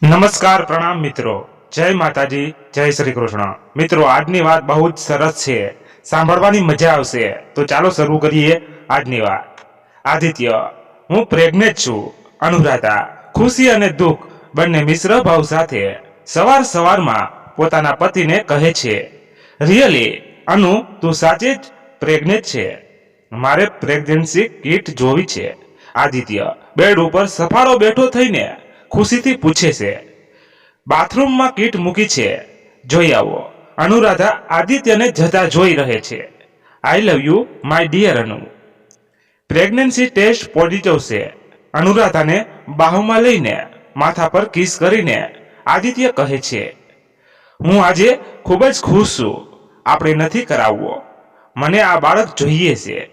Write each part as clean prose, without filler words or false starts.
નમસ્કાર પ્રણામ મિત્રો, જય માતાજી, જય શ્રી કૃષ્ણ। મિત્રો, આજની વાત બહુ જ સરસ છે, સાંભળવાની મજા આવશે। તો ચાલો શરૂ કરીએ આજની વાત। આદિત્ય, હું પ્રેગ્નેન્ટ છું। અનુરાધા, ખુશી અને દુઃખ બંને મિશ્ર ભાવ સાથે સવાર સવારમાં પોતાના પતિને કહે છે, રિયલી અનુ, તું સાચે જ પ્રેગ્નેન્ટ છે? મારે પ્રેગ્નન્સી કિટ જોવી છે। આદિત્ય બેડ ઉપર સફાળો બેઠો થઈને ખુશીથી પૂછે છે, બાથરૂમમાં કીટ મૂકી છે, જોઈ આવો। અનુરાધા આદિત્યને જતા જોઈ રહે છે। આઈ લવ યુ માય ડિયર અનુ, પ્રેગ્નન્સી ટેસ્ટ પોઝિટિવ છે। અનુરાધાને બાહુમાં લઈને માથા પર કિસ કરીને આદિત્ય કહે છે, હું આજે ખૂબ જ ખુશ છું। આપણે નથી કરાવવો, મને આ બાળક જોઈએ છે।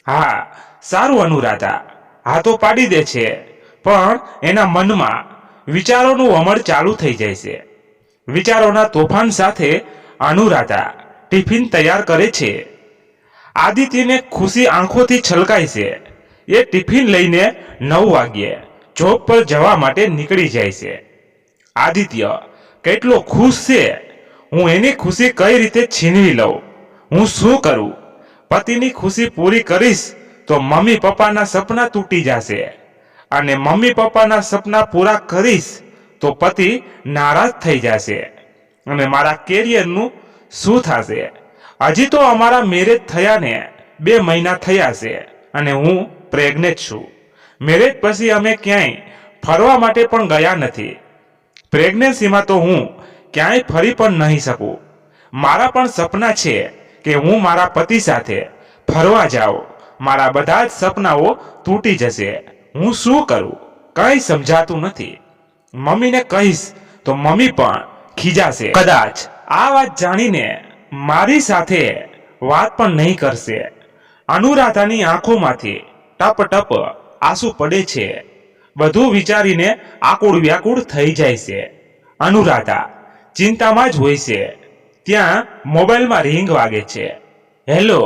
હા, સારું અનુરાધા હા તો પાડી દે છે, પણ એના મનમાં વિચારોનું વમળ ચાલુ થઈ જાય છે। વિચારોના તોફાન સાથે અનુરાધા ટિફિન તૈયાર કરે છે। આદિત્યને ખુશી આંખોથી છલકાય છે। એ ટિફિન લઈને 9 વાગ્યે જોબ પર જવા માટે નીકળી જાય છે। આદિત્ય કેટલો ખુશ છે, હું એની ખુશી કઈ રીતે છીનવી લઉં, હું શું કરું? પતિની ખુશી પૂરી કરીશ તો મમ્મી પપ્પાના સપના તૂટી જશે, અને મમ્મી પપ્પાના સપના પૂરા કરીશ તો પતિ નારાજ થઈ જશે, અને મારા કેરિયરનું શું થશે? હજી તો અમારા મેરેજ થયાને 2 મહિના થયા છે અને હું પ્રેગ્નેન્ટ છું। મેરેજ પછી અમે ક્યાંય ફરવા માટે પણ ગયા નથી। પ્રેગ્નન્સીમાં તો હું ક્યાંય ફરી પણ નહીં શકું। મારા પણ સપના છે કે હું મારા પતિ સાથે ફરવા જાઉં। મારા બધા જ સપનાઓ તૂટી જશે, હું શું કરું? કંઈ સમજાતું નથી। મમ્મીને કહીશ તો મમ્મી પણ ખીજાશે, કદાચ આ વાત જાણીને મારી સાથે વાત પણ નહીં કરશે। અનુરાધાની આંખોમાંથી ટપ ટપ આંસુ પડે છે। બધું વિચારીને આકુળ વ્યાકુળ થઈ જાય છે। અનુરાધા ચિંતામાં જ હોય છે। ત્યાં મોબાઈલમાં રિંગ વાગે છે। હેલો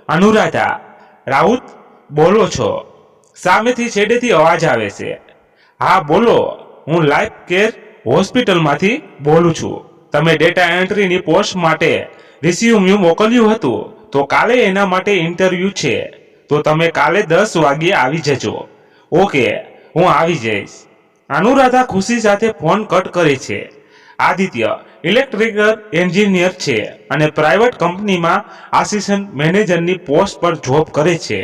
અનુરાધા, રાઉત બોલો છો? સામેથી છેડેથી અવાજ આવે છે। હા બોલો, હું લાઈફ કેર હોસ્પિટલમાંથી બોલું છું। તમે ડેટા એન્ટ્રીની પોસ્ટ માટે રિઝ્યુમ મોકલ્યું હતું, તો કાલે એના માટે ઇન્ટરવ્યૂ છે, તો તમે કાલે 10 વાગ્યે આવી જજો। ઓકે, હું આવી જઈશ। અનુરાધા ખુશી સાથે ફોન કટ કરે છે। આદિત્ય ઇલેક્ટ્રિકલ એન્જિનિયર છે અને પ્રાઇવેટ કંપનીમાં આસિસ્ટન્ટ મેનેજરની પોસ્ટ પર જોબ કરે છે।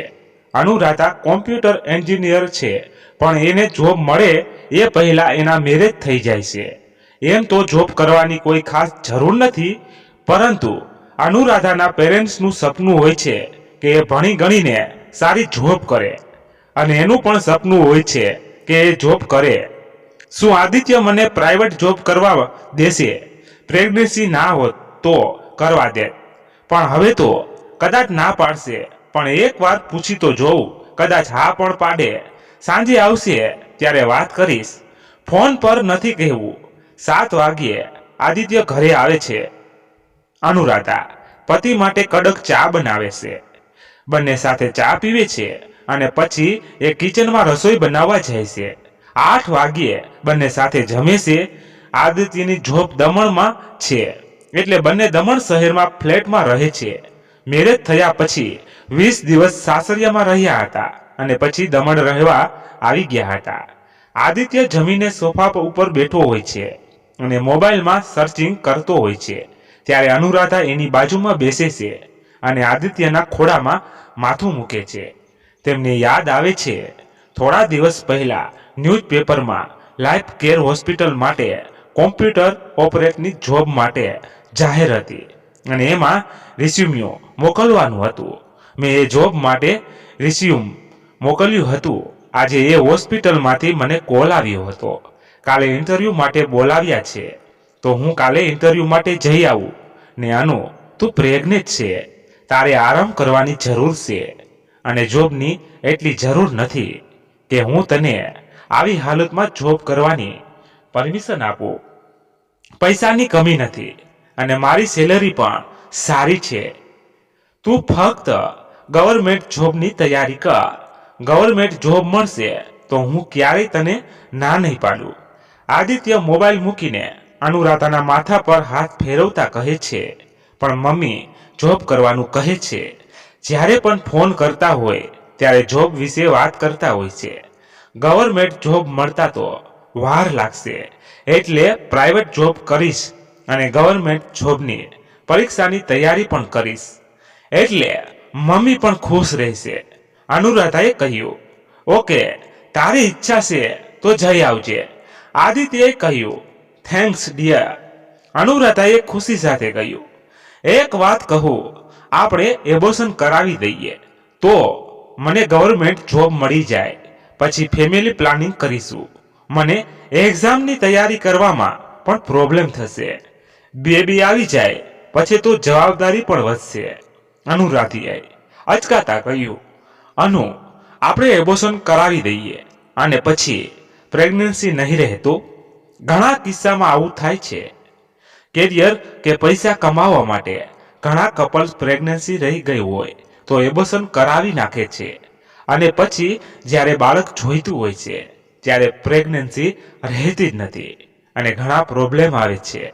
અનુરાધા કોમ્પ્યુટર એન્જિનિયર છે, પણ એને જોબ મળે એ પહેલા એના મેરેજ થઈ જાય છે। એમ તો જોબ કરવાની કોઈ ખાસ જરૂર નથી, પરંતુ અનુરાધાના પેરેન્ટ્સનું સપનું હોય છે કે એ ભણી ગણીને સારી જોબ કરે, અને એનું પણ સપનું હોય છે કે એ જોબ કરે। શું આદિત્ય મને પ્રાઇવેટ જોબ કરવા દેશે? પ્રેગ્નન્સી ના હોત તો કરવા દે, પણ હવે તો કદાચ ના પાડશે, પણ એકવાર પૂછી તો જોઉં, કદાચ હા પણ પાડે। સાંજે આવશે ત્યારે વાત કરીશ, ફોન પર નથી કહેવું। 7 વાગ્યે આદિત્ય ઘરે આવે છે। અનુરાધા પતિ માટે કડક ચા બનાવે છે। બંને સાથે ચા પીવે છે અને પછી એ કિચનમાં રસોઈ બનાવવા જાય છે। 8 વાગ્યે બંને સાથે જમે છે। આદિત્યની જોબ દમણમાં છે, એટલે બંને દમણ શહેરમાં ફ્લેટમાં રહે છે। મેરેજ થયા પછી 20 દિવસ સાસરિયામાં રહ્યા હતા અને પછી દમણ રહેવા આવી ગયા હતા। આદિત્ય જમીને સોફા ઉપર બેઠો હોય છે અને મોબાઈલમાં સર્ચિંગ કરતો હોય છે, ત્યારે અનુરાધા એની બાજુમાં બેસે છે અને આદિત્યના ખોળામાં માથું મૂકે છે। તેમને યાદ આવે છે, થોડા દિવસ પહેલા ન્યૂઝપેપરમાં લાઈફ કેર હોસ્પિટલ માટે કોમ્પ્યુટર ઓપરેટરની જોબ માટે જાહેર હતી, અને એમાં રિઝ્યુમ મોકલવાનું હતું। મેં એ જોબ માટે રિઝ્યુમ મોકલ્યું હતું। આજે એ હોસ્પિટલમાંથી મને કોલ આવ્યો હતો, કાલે ઇન્ટરવ્યૂ માટે બોલાવ્યા છે, તો હું કાલે ઇન્ટરવ્યૂ માટે જઈ આવું ને? અનુ, તું પ્રેગ્નેન્ટ છે, તારે આરામ કરવાની જરૂર છે, અને જોબની એટલી જરૂર નથી કે હું તને આવી હાલતમાં જોબ કરવાની પરમિશન આપું। પૈસાની કમી નથી અને મારી સેલરી પણ સારી છે। તું ફક્ત ગવર્મેન્ટ જોબની તૈયારી કર। ગવર્મેન્ટ જોબ મળશે તો હું ક્યારેય તને ના નહીં પાડું। આદિત્ય મોબાઈલ મૂકીને અનુરાધાના માથા પર હાથ ફેરવતા કહે છે, પણ મમ્મી જોબ કરવાનું કહે છે. જ્યારે પણ ફોન કરતા હોય ત્યારે જોબ વિશે વાત કરતા હોય છે. ગવર્મેન્ટ જોબ મળતા તો વાર લાગશે, એટલે પ્રાઇવેટ જોબ કરીશ અને ગવર્મેન્ટ જોબની પરીક્ષાની તૈયારી પણ કરીશ, એટલે મમ્મી પણ ખુશ રહેશે. અનુરાધાએ કહ્યું, ઓકે, તારી ઈચ્છા છે તો જઈ આવજે. આદિત્યએ કહ્યું, થેન્ક્સ ડિયર. અનુરાધાએ ખુશી સાથે કહ્યું, એક વાત કહું, આપણે એબોર્શન કરાવી દઈએ તો મને ગવર્મેન્ટ જોબ મળી જાય, પછી ફેમિલી પ્લાનિંગ કરીશું. મને એક્ઝામની તૈયારી કરવામાં પણ પ્રોબ્લેમ થશે. બેબી આવી જાય પછી તો જવાબદારી પણ વધશે. અનુરાધાએ અચકાતા કહ્યું, અનુ, આપણે એબોર્શન કરાવી દઈએ અને પછી પ્રેગ્નન્સી નહીં રહેતો. ઘણા કિસ્સામાં આવું થાય છે. કેરિયર કે પૈસા કમાવા માટે ઘણા કપલ્સ પ્રેગ્નન્સી રહી ગઈ હોય તો એબોર્શન કરાવી નાખે છે, અને પછી જ્યારે બાળક જોઈતું હોય છે ત્યારે પ્રેગ્નન્સી રહેતી જ નથી અને ઘણા પ્રોબ્લેમ આવે છે.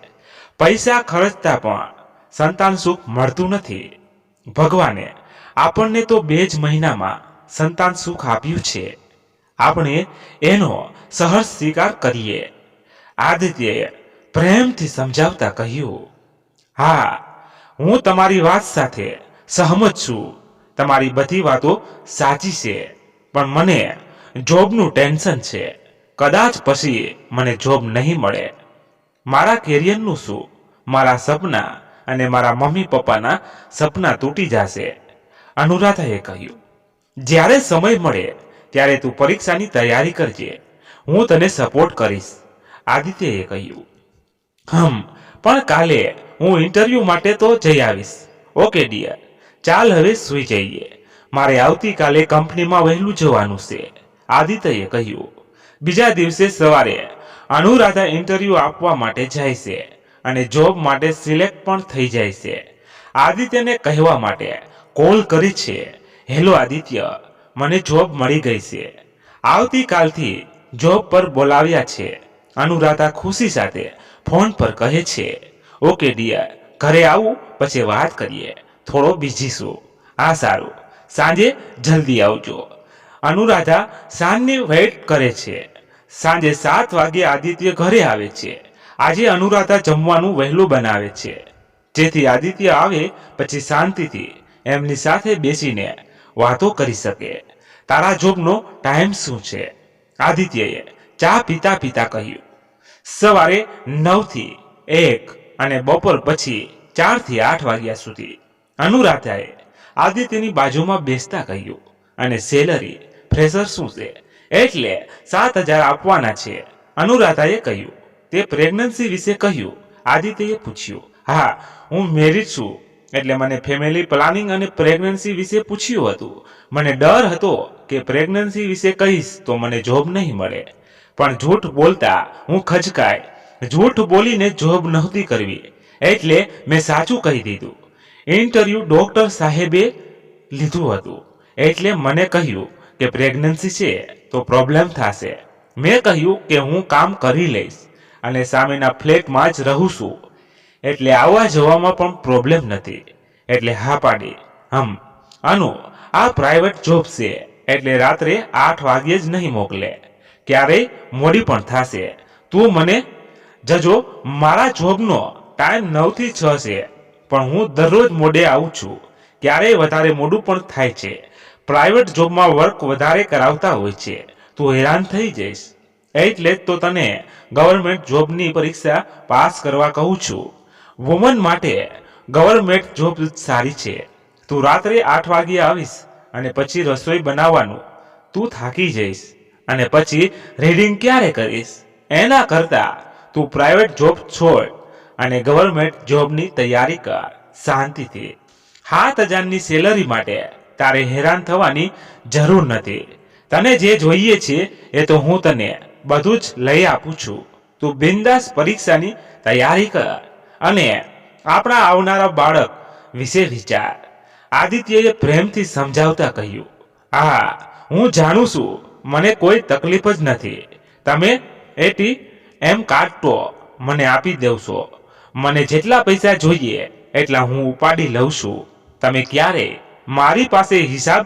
પૈસા ખર્ચતા પણ સંતાન સુખ મળતું નથી. ભગવાને આપણને તો 2 જ મહિનામાં સંતાન સુખ આપ્યું છે, આપણે એનો સહજ સ્વીકાર કરીએ. આદિત્યએ પ્રેમથી સમજાવતા કહ્યું, હા, હું તમારી વાત સાથે સહમત છું. તમારી બધી વાતો સાચી છે, પણ મને જોબનું ટેન્શન છે. કદાચ પછી મને જોબ નહીં મળે. મારા કેરિયરનું શું? મારા સપના અને મારા મમ્મી પપ્પાના સપના તૂટી જશે. અનુરાધાએ કહ્યું, જ્યારે સમય મળે ત્યારે તું પરીક્ષાની તૈયારી કરજે, હું તને સપોર્ટ કરીશ. આદિત્યએ કહ્યું, પણ કાલે હું ઇન્ટરવ્યૂ માટે તો જઈ આવીશ. ઓકે ડિયર, ચાલ હવે સૂઈ જઈએ, મારે આવતીકાલે કંપનીમાં વહેલું જવાનું છે. આદિત્યએ કહ્યું. બીજા દિવસે સવારે અનુરાધા ઇન્ટરવ્યૂ આપવા માટે જાય છે અને જોબ માટે સિલેક્ટ પણ થઈ જાય છે. આદિત્યને કહેવા માટે કોલ કરી છે, હેલો આદિત્ય, મને જોબ મળી ગઈ છે, આવતીકાલથી જોબ પર બોલાવ્યા છે. અનુરાધા ખુશી સાથે ફોન પર કહે છે, ઓકે ડિયર, ઘરે આવું પછી વાત કરીએ, થોડો બિઝી છું. હા સારું, સાંજે જલ્દી આવજો. અનુરાધા સાંજની વેઇટ કરે છે. સાંજે 7 વાગે આદિત્ય ઘરે આવે છે. આજે અનુરાધા જમવાનું વહેલું બનાવે છે, જેથી આદિત્ય આવે પછી શાંતિથી એમની સાથે બેસીને વાતો કરી શકે. તારા જોબનો ટાઈમ શું છે? આદિત્યએ ચા પીતા પીતા કહ્યું, સવારે 9 થી 1 અને બપોર પછી 4 થી 8 વાગ્યા સુધી. અનુરાધાએ આદિત્યની બાજુમાં બેસતા કહ્યું, અને સેલરી ફ્રેશર શું છે? એટલે 7,000 આપવાના છે. અનુરાધાએ કહ્યું. તે પ્રેગ્નન્સી વિશે કહ્યું. આદિત્યએ પૂછ્યું, હા, હું મેરિડ છું, એટલે મને ફેમિલી પ્લાનિંગ અને પ્રેગ્નન્સી વિશે પૂછ્યું હતું. મને ડર હતો કે પ્રેગ્નન્સી વિશે કહીશ તો મને જોબ નહીં મળે, પણ જૂઠ બોલતા હું ખચકાય. જૂઠ બોલીને જોબ નહોતી કરવી, એટલે મેં સાચું કહી દીધું. ઇન્ટરવ્યૂ ડોક્ટર સાહેબે લીધું હતું, એટલે મને કહ્યું કે પ્રેગ્નન્સી છે તો પ્રોબ્લેમ થશે. મેં કહ્યું કે હું કામ કરી લઈશ અને સામેના ફ્લેટમાં જ રહું છું, એટલે આવવા જવામાં પણ પ્રોબ્લેમ નથી, એટલે હા પાડી. અનુ, આ પ્રાઇવેટ જોબ છે, એટલે રાત્રે 8 વાગ્યે જ નહીં મોકલે, ક્યારેય મોડી પણ થશે. તું મને જજો. મારા જોબનો ટાઈમ 9 થી 6 છે, પણ હું દરરોજ મોડે આવું છું, ક્યારેય વધારે મોડું પણ થાય છે. પ્રાઇવેટ જોબમાં વર્ક વધારે કરાવતા હોય છે, તું હેરાન થઈ જઈશ, એટલે જ તો તને ગવર્મેન્ટ જોબની પરીક્ષા પાસ કરવા કહું છું. વુમન માટે ગવર્મેન્ટ જોબ સારી છે. તું રાત્રે 8 વાગ્યે આવીશ અને પછી રસોઈ બનાવવાનું, તું થાકી જઈશ અને પછી રીડિંગ ક્યારે કરીશ? એના કરતા તું પ્રાઇવેટ જોબ છોડ અને ગવર્મેન્ટ જોબની તૈયારી કર શાંતિથી. 7,000ની સેલરી માટે તારે હેરાન થવાની જરૂર નથી. તને જે જોઈએ છે એ તો હું તને બધું જ લઈ આપું છું. તું બિંદાસ પરીક્ષાની તૈયારી કર અને આપણા આવનારા બાળક વિશે વિચાર. આદિત્યએ પ્રેમથી સમજાવતા કહ્યું, હા, હું જાણું છું, મને કોઈ તકલીફ જ નથી. તમે એમ કાઢતો મને આપી દેવશો. મને જેટલા પૈસા જોઈએ એટલા હું ઉપાડી લઉં છું. તમે ક્યારે મારી પાસે હિસાબ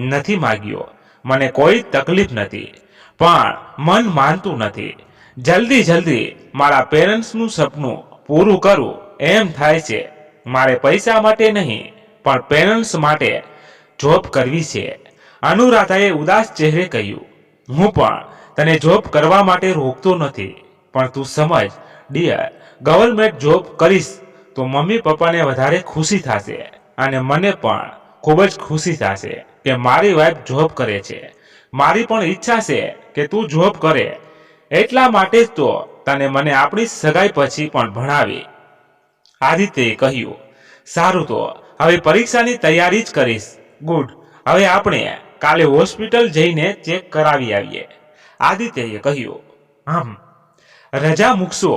નથી માગ્યો. મને કોઈ તકલીફ નથી, પણ મન માનતું નથી. જલ્દી મારા પેરેન્ટ્સનું સપનું પૂરું કરું એમ થાય છે. મારે પૈસા માટે નહીં, પણ પેરેન્ટ્સ માટે જોબ કરવી છે. અનુરાધાએ ઉદાસ ચહેરે કહ્યું, હું પણ તને જોબ કરવા માટે રોકતો નથી, પણ તું સમજ ડિયર, ગવર્મેન્ટ જોબ કરીશ તો મમ્મી પપ્પાને વધારે ખુશી થશે અને મને પણ ખૂબ જ ખુશી થશે કે મારી વાઈફ જોબ કરે છે. મારી પણ ઈચ્છા છે કે તું જોબ કરે, એટલા માટે જ તો તને મને આપણી સગાઈ પછી પણ ભણાવી. આદિત્યએ કહ્યું, સારું, તો હવે પરીક્ષાની તૈયારી જ કરીશ. ગુડ, હવે આપણે કાલે હોસ્પિટલ જઈને ચેક કરાવી આવીએ. આદિત્યએ કહ્યું, રજા મૂકશો?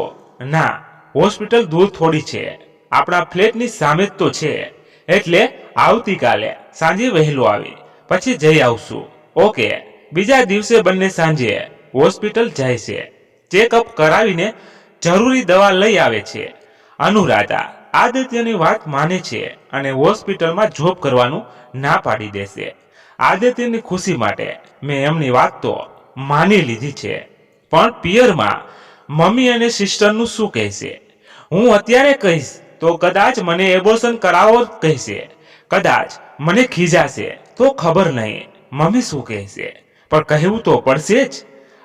ના, હોસ્પિટલ દૂર થોડી છે, આપણા ફ્લેટની સામે જ તો છે, એટલે આવતીકાલે સાંજે વહેલો આવી પછી જઈ આવશું. ઓકે. બીજા દિવસે બંને સાંજે હોસ્પિટલ જાય છે. ચેકઅપ કરાવીને જરૂરી દવા લઈ આવે છે. અનુરાધા આદિત્યની વાત માને છે અને હોસ્પિટલમાં જોબ કરવાનું ના પાડી દેશે. આદિત્યની ખુશી માટે મેં એમની વાત તો માની લીધી છે, પણ પિયરમાં મમ્મી અને સિસ્ટરનું શું કહેશે? હું અત્યારે કહીશ તો કદાચ મને એબોર્શન કરાવો કહેશે, કદાચ મને ખીજાશે તો ખબર નહીં મમ્મી શું કહેશે, પણ કહેવું તો પડશે જ.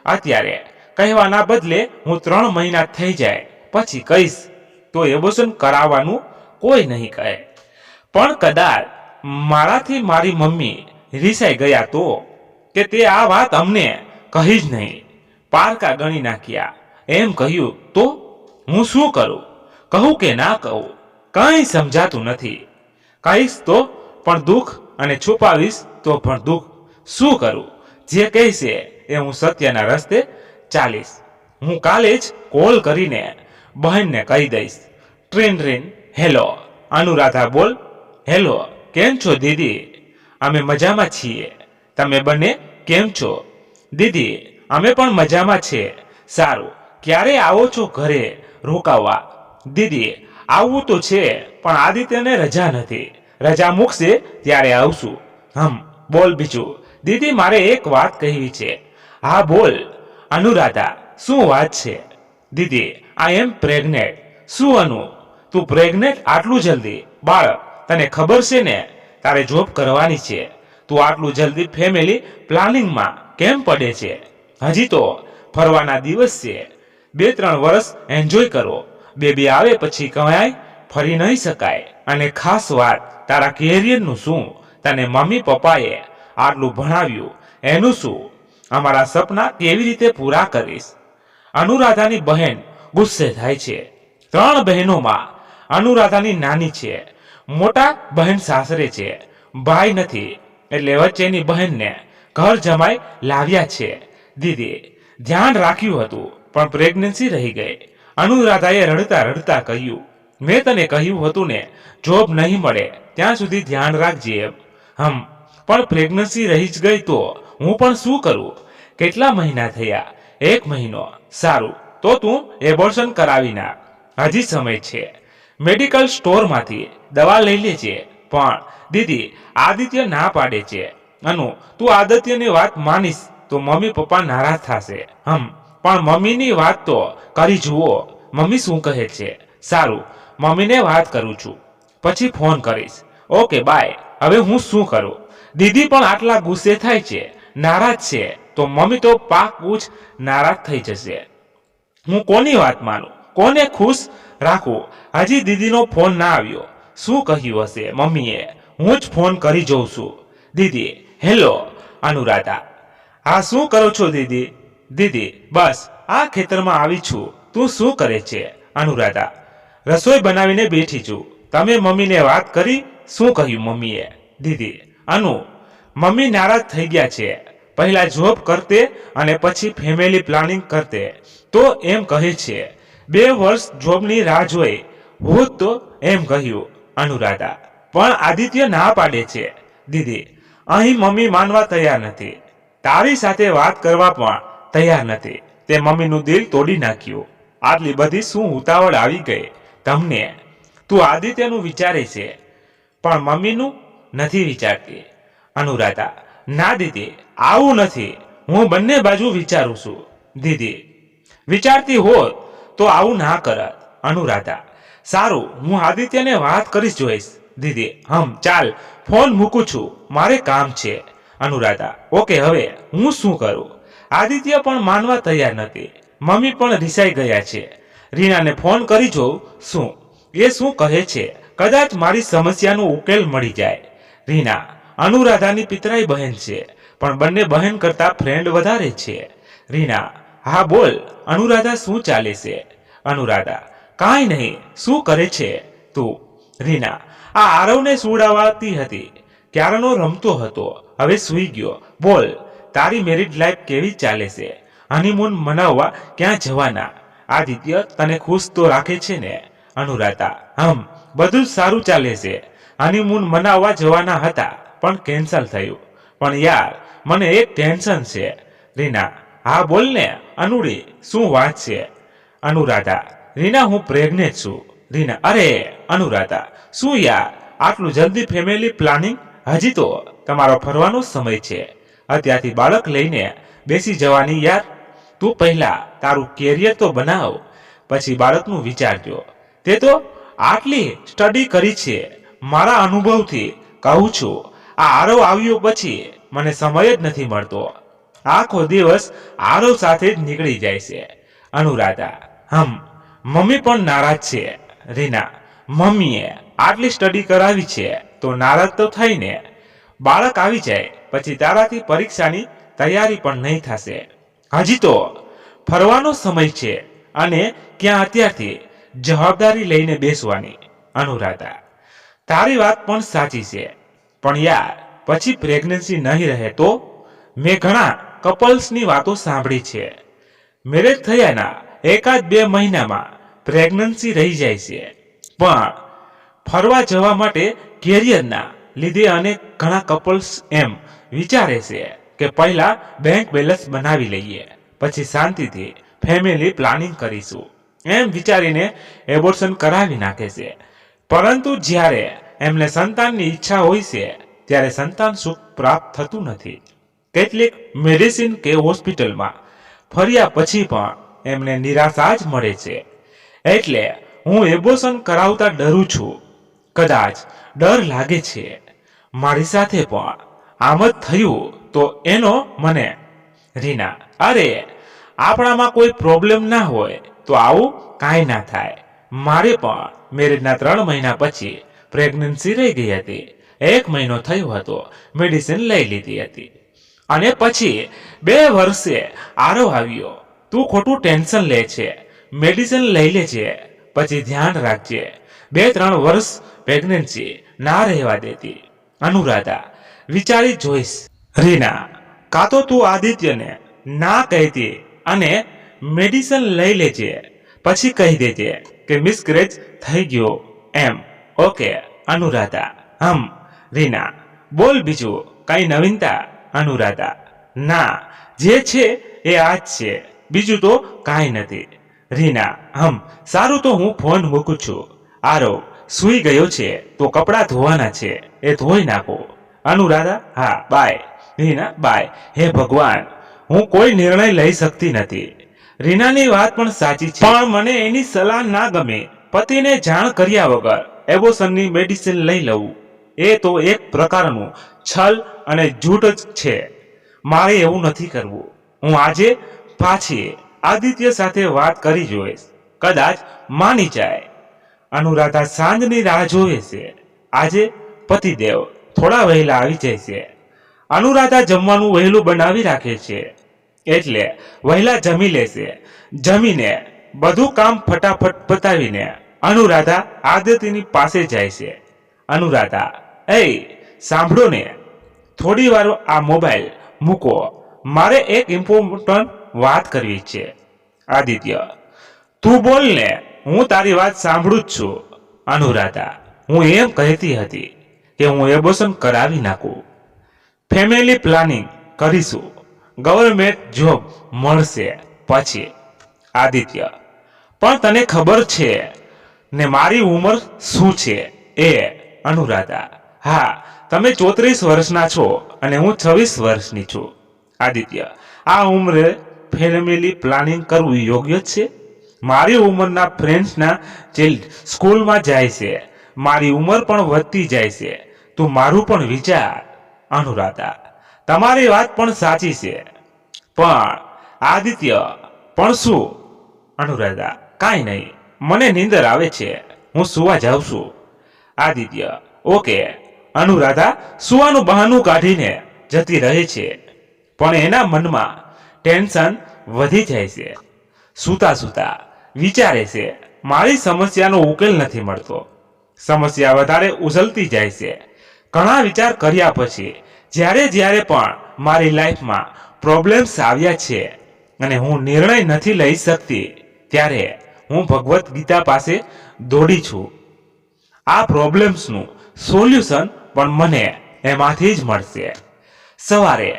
અત્યારે કહેવાના બદલે હું 3 મહિના થઈ જાય પછી કહીશ તો એબોર્શન કરાવવાનું કોઈ નહીં કહે. પણ કદાચ મારાથી મારી મમ્મી રીસાઈ ગયા તો, કે તે આ વાત અમને કહી જ નહીં, પારકા ગણી નાખ્યા એમ કહ્યું તો હું શું કરું? કહું કે ના કહું કંઈ સમજાતું નથી. કહીશ તો પણ દુઃખ અને છુપાવીશ તો પણ દુઃખ. શું કરું? જે કહેશે એ હું સત્યના રસ્તે ચાલીશ. હું કાલે જ કોલ કરીને બહેનને કહી દઈશ. ટ્રીન. હેલો અનુરાધા બોલ. હેલો, કેમ છો દીદી? અમે મજામાં છીએ. તમે બંને કેમ છો? દીદી, અમે પણ મજામાં છીએ. સારું, ક્યારે આવો છો ઘરે રોકાવા? દીદી, આવવું તો છે, પણ આદિત્યને રજા નથી. રજા મૂકશે ત્યારે આવશું. બોલ બીજું. દીદી, મારે એક વાત કહેવી છે. હા બોલ. અનુરાધા, શું વાત છે? દીદી, આઈ એમ પ્રેગ્નેન્ટ. શું અનુ, તું પ્રેગ્નેન્ટ આટલું જલ્દી? બાળક, તને ખબર છે ને તારે જોબ કરવાની છે, તું આટલું જલ્દી ફેમિલી પ્લાનિંગમાં કેમ પડે છે? હજી તો ફરવાના દિવસ છે. 2-3 વર્ષ એન્જોય કરો. બેબી આવે પછી ક્યાંય ફરી નહીં શકાય. અને ખાસ વાત, તારા કેરિયરનું શું? તને મમ્મી પપ્પાએ આટલું ભણાવ્યું એનું શું? અમારા સપના કેવી રીતે પૂરા કરીશ? અનુરાધાની બહેન ગુસ્સે થાય છે. 3 બહેનોમાં અનુરાધાની નાની છે. મોટા બહેન સાસરે છે, ભાઈ નથી, એટલે વચ્ચેની બહેનને ઘર જમાઈ લાવ્યા છે. દીદી, ધ્યાન રાખ્યું હતું પણ પ્રેગ્નન્સી રહી ગઈ. અનુરાધાએ રડતા કહ્યું, મેં તને કહ્યું હતું ને જોબ નહીં મળે ત્યાં સુધી ધ્યાન રાખજે એમ. પણ પ્રેગ્નન્સી રહી જ ગઈ તો હું પણ શું કરું? કેટલા મહિના થયા? 1 મહિનો. સારું, તો તું એબોર્શન કરાવી નાખ, હજી સમય છે. મેડિકલ સ્ટોરમાંથી દવા લઈ લેજે. પણ દીદી, આદિત્ય ના પાડે છે. અનુ, તું આદિત્યની વાત માનીશ તો મમ્મી પપ્પા નારાજ થશે. પણ મમ્મીની વાત તો કરી જુઓ, મમ્મી શું કહે છે. સારું, મમ્મીને વાત કરું છું, પછી ફોન કરીશ. Okay bye. હવે હું શું કરું? દીદી પણ આટલા ગુસ્સે થાય છે, નારાજ છે, તો મમ્મી તો પાકું જ નારાજ થઈ જશે. હું કોની વાત માનું? કોને ખુશ રાખું? હજી દીદીનો ફોન ના આવ્યો. શું કહ્યું હશે મમ્મીએ? હું જ ફોન કરી જોઉં છું. દીદી, હેલો અનુરાધા. હા, શું કરો છો દીદી? દીદી, બસ આ ખેતરમાં આવી છું. તું શું કરે છે? અનુરાધા, રસોઈ બનાવીને બેઠી છું. તમે મમ્મીને વાત કરી? શું કહ્યું મમ્મીએ? દીદી, અનુ, મમ્મી નારાજ થઈ ગયા છે. પહેલા જોબ કરતે અને પછી ફેમિલી પ્લાનિંગ કરતે તો એમ કહે છે 2 વર્ષ જોબની રાહ જોઈ હોત તો એમ કહ્યું. અનુરાધા, પણ આદિત્ય ના પાડે છે. દીદી, અહીં મમ્મી માનવા તૈયાર નથી, તારી સાથે વાત કરવા પણ તૈયાર નથી. તે મમ્મીનું દિલ તોડી નાખ્યું. આટલી બધી શું ઉતાવળ આવી ગઈ તમને? તું આદિત્યનું વિચારે છે પણ મમ્મીનું નથી વિચારતી. અનુરાધા: ના દીદી, આવું નથી. હું બંને બાજુ વિચારું છું. દીદી: વિચારતી હોત તો આવું ના કરત. અનુરાધા: સારું, હું આદિત્યને વાત કરીશ જોઈશ. દીદી: ચાલ, ફોન મૂકું છું, મારે કામ છે. અનુરાધા: ઓકે, હવે હું શું કરું? આદિત્ય પણ માનવા તૈયાર નથી. મમ્મી પણ રિસાઈ ગયા છે. રીનાને ફોન કરી જોઉં શું એ શું કહે છે. કદાચ મારી સમસ્યાનો ઉકેલ મળી જાય. રીના: અનુરાધાની પિતરાઈ બહેન છે પણ બંને બહેન કરતા ફ્રેન્ડ વધારે છે. રીના: હા બોલ, અનુરાધા શું ચાલે છે? અનુરાધા: કાંઈ નહીં. શું કરે છે તું? રીના: આ આરવને સુવડાવતી હતી, ક્યારનો રમતો હતો, હવે સૂઈ ગયો. બોલ, તારી મેરિડ લાઈફ કેવી ચાલે છે? હનીમૂન મનાવવા ક્યાં જવાના? આદિત્ય તને ખુશ તો રાખે છે ને? અનુરાધા: બધું જ સારું ચાલે છે. હનીમૂન મનાવવા જવાના હતા પણ કેન્સલ થયું. પણ યાર, મને એક ટેન્શન છે. રીના: હા બોલ ને અનુડી, શું વાત છે? અનુરાધા: રીના, હું પ્રેગ્નેન્ટ છું. રીના: અરે અનુરાધા, શું યાર, આટલું જલ્દી ફેમિલી પ્લાનિંગ? હજી તો તમારો ફરવાનો સમય છે. અત્યારથી બાળક લઈને બેસી જવાની યાર. તું પહેલા તારું કેરિયર તો બનાવ, પછી બાળકનું વિચારજો. તે તો આટલી સ્ટડી કરી છે. મારા અનુભવથી કહું છું, આ આરવ આવ્યો પછી મને સમય જ નથી મળતો. આખો દિવસ આરવ સાથે જ નીકળી જાય છે. અનુરાધા: મમ્મી પણ નારાજ છે. રીના: મમ્મીએ આટલી સ્ટડી કરાવી છે તો નારાજ તો થઈ ને. બાળક આવી જાય પછી તારાથી પરીક્ષાની તૈયારી પણ નહીં થશે. હજી તો ફરવાનો સમય છે અને ક્યાં અત્યારથી જવાબદારી લઈને બેસવાની. અનુરાધા: તારી વાત પણ સાચી છે, પણ યાર પછી પ્રેગ્નન્સી નહીં રહે તો? મેં ઘણા કપલ્સની વાતો સાંભળી છે, મેરેજ થયાના 1-2 મહિનામાં પ્રેગ્નન્સી રહી જાય છે. પણ ફરવા જવા માટે કેરિયરના લીધે અને ઘણા કપલ્સ એમ વિચારે છે કે પહેલા બેંક બેલેન્સ બનાવી લઈએ, પછી શાંતિથી ફેમિલી પ્લાનિંગ કરીશું. એમ વિચારીને એબોર્શન કરાવી નાખે છે. પરંતુ જ્યારે એમને સંતાનની ઈચ્છા હોય છે ત્યારે સંતાન સુખ પ્રાપ્ત થતું નથી. કેટલીક મેડિસિન કે હોસ્પિટલમાં ફર્યા પછી પણ એમને નિરાશા જ મળે છે. એટલે હું એબોર્શન કરાવતા ડરું છું. કદાચ ડર લાગે છે મારી સાથે પણ આમ જ થયું તો એનો મને. રીના: અરે, આપણામાં કોઈ પ્રોબ્લેમ ના હોય તો આવું કાંઈ ના થાય. મારે પણ મેરેજના 3 મહિના પછી પ્રેગ્નન્સી રહી ગઈ હતી. 1 મહિનો થયો હતો, મેડિસિન લઈ લીધી હતી અને પછી 2 વર્ષે આરવ આવ્યો. તું ખોટું ટેન્શન લે છે. મેડિસિન લઈ લેજે, પછી ધ્યાન રાખજે. 2-3 વર્ષ પ્રેગ્નન્સી ના રહેવા દેતી. અનુરાધા: વિચારી જોઈશ. રીના: કાં તો તું આદિત્યને ના કહેતી અને મેડિસિન લઈ લેજે, પછી કહી દેજે કે મિસકેરેજ થઈ ગયો એમ. ઓકે. અનુરાધા: રીના: બોલ બીજું કઈ નવીનતા? અનુરાધા: ના, જે છે એ આ જ છે, બીજું તો કાંઈ નથી. રીના: સારું, તો હું ફોન મૂકું છું. આરવ સૂઈ ગયો છે તો કપડાં ધોવાના છે, એ ધોઈ નાખો. અનુરાધા: હા, બાય. રીના: બાય. હે ભગવાન, હું કોઈ નિર્ણય લઈ શકતી નથી. રીનાની વાત પણ સાચી છે, પણ મને એની સલાહ ના ગમે. પતિને જાણ કર્યા વગર એબોર્શનની મેડિસિન લઈ લઉં એ તો એક પ્રકારનું છલ અને જૂઠ જ છે. મારે એવું નથી કરવું. હું આજે પાછી આદિત્ય સાથે વાત કરી જોઈશ, કદાચ માની જાય. અનુરાધા સાંજની રાહ જોવે છે. આજે પતિદેવ થોડા વહેલા આવી જાય છે. અનુરાધા જમવાનું વહેલું બનાવી રાખે છે એટલે વહેલા જમી લેશે. જમીને બધું કામ ફટાફટ પતાવીને અનુરાધા આદિત્યની પાસે જાય છે. અનુરાધા: એ સાંભળો ને, થોડી વાર આ મોબાઈલ મૂકો, મારે એક ઇમ્પોર્ટન્ટ વાત કરવી છે. આદિત્ય: તું બોલ ને, હું તારી વાત સાંભળું જ છું. અનુરાધા: હું એમ કહેતી હતી કે હું એબોર્શન કરાવી નાખું, ફેમિલી પ્લાનિંગ કરીશું, ગવર્મેન્ટ જોબ મળશે, પછી આદિત્ય: પણ તને ખબર છે ને મારી ઉંમર શું છે? એ અનુરાધા: હા, તમે 34 વર્ષના છો અને હું 26 વર્ષની છું. આદિત્ય: આ ઉંમરે ફેમિલી પ્લાનિંગ કરવું યોગ્ય છે? મારી ઉંમરના ફ્રેન્ડ્સના જે સ્કૂલમાં જાય છે, મારી ઉંમર પણ વધતી જાય છે. તું મારું પણ વિચાર. અનુરાધા: તમારી વાત પણ સાચી છે, પણ આદિત્ય પણ શું? અનુરાધા: કાંઈ નહીં, મને નીંદર આવે છે, હું સુવા જાઉં છું. આદિત્ય: ઓકે. અનુરાધા સુવાનું બહાનું કાઢીને જતી રહે છે, પણ એના મનમાં ટેન્શન વધી જાય છે. સૂતા સૂતા વિચારે છે, મારી સમસ્યાનો ઉકેલ નથી મળતો. સમસ્યા વધારે ઉઝલતી જાય છે. ઘણા વિચાર કર્યા પછી જ્યારે પણ મારી લાઈફમાં પ્રોબ્લેમ્સ આવ્યા છે અને હું નિર્ણય નથી લઈ શકતી, ત્યારે હું ભગવદ્ ગીતા પાસે દોડી છું. આ પ્રોબ્લેમ્સનું સોલ્યુશન પણ મને એમાંથી જ મળશે. સવારે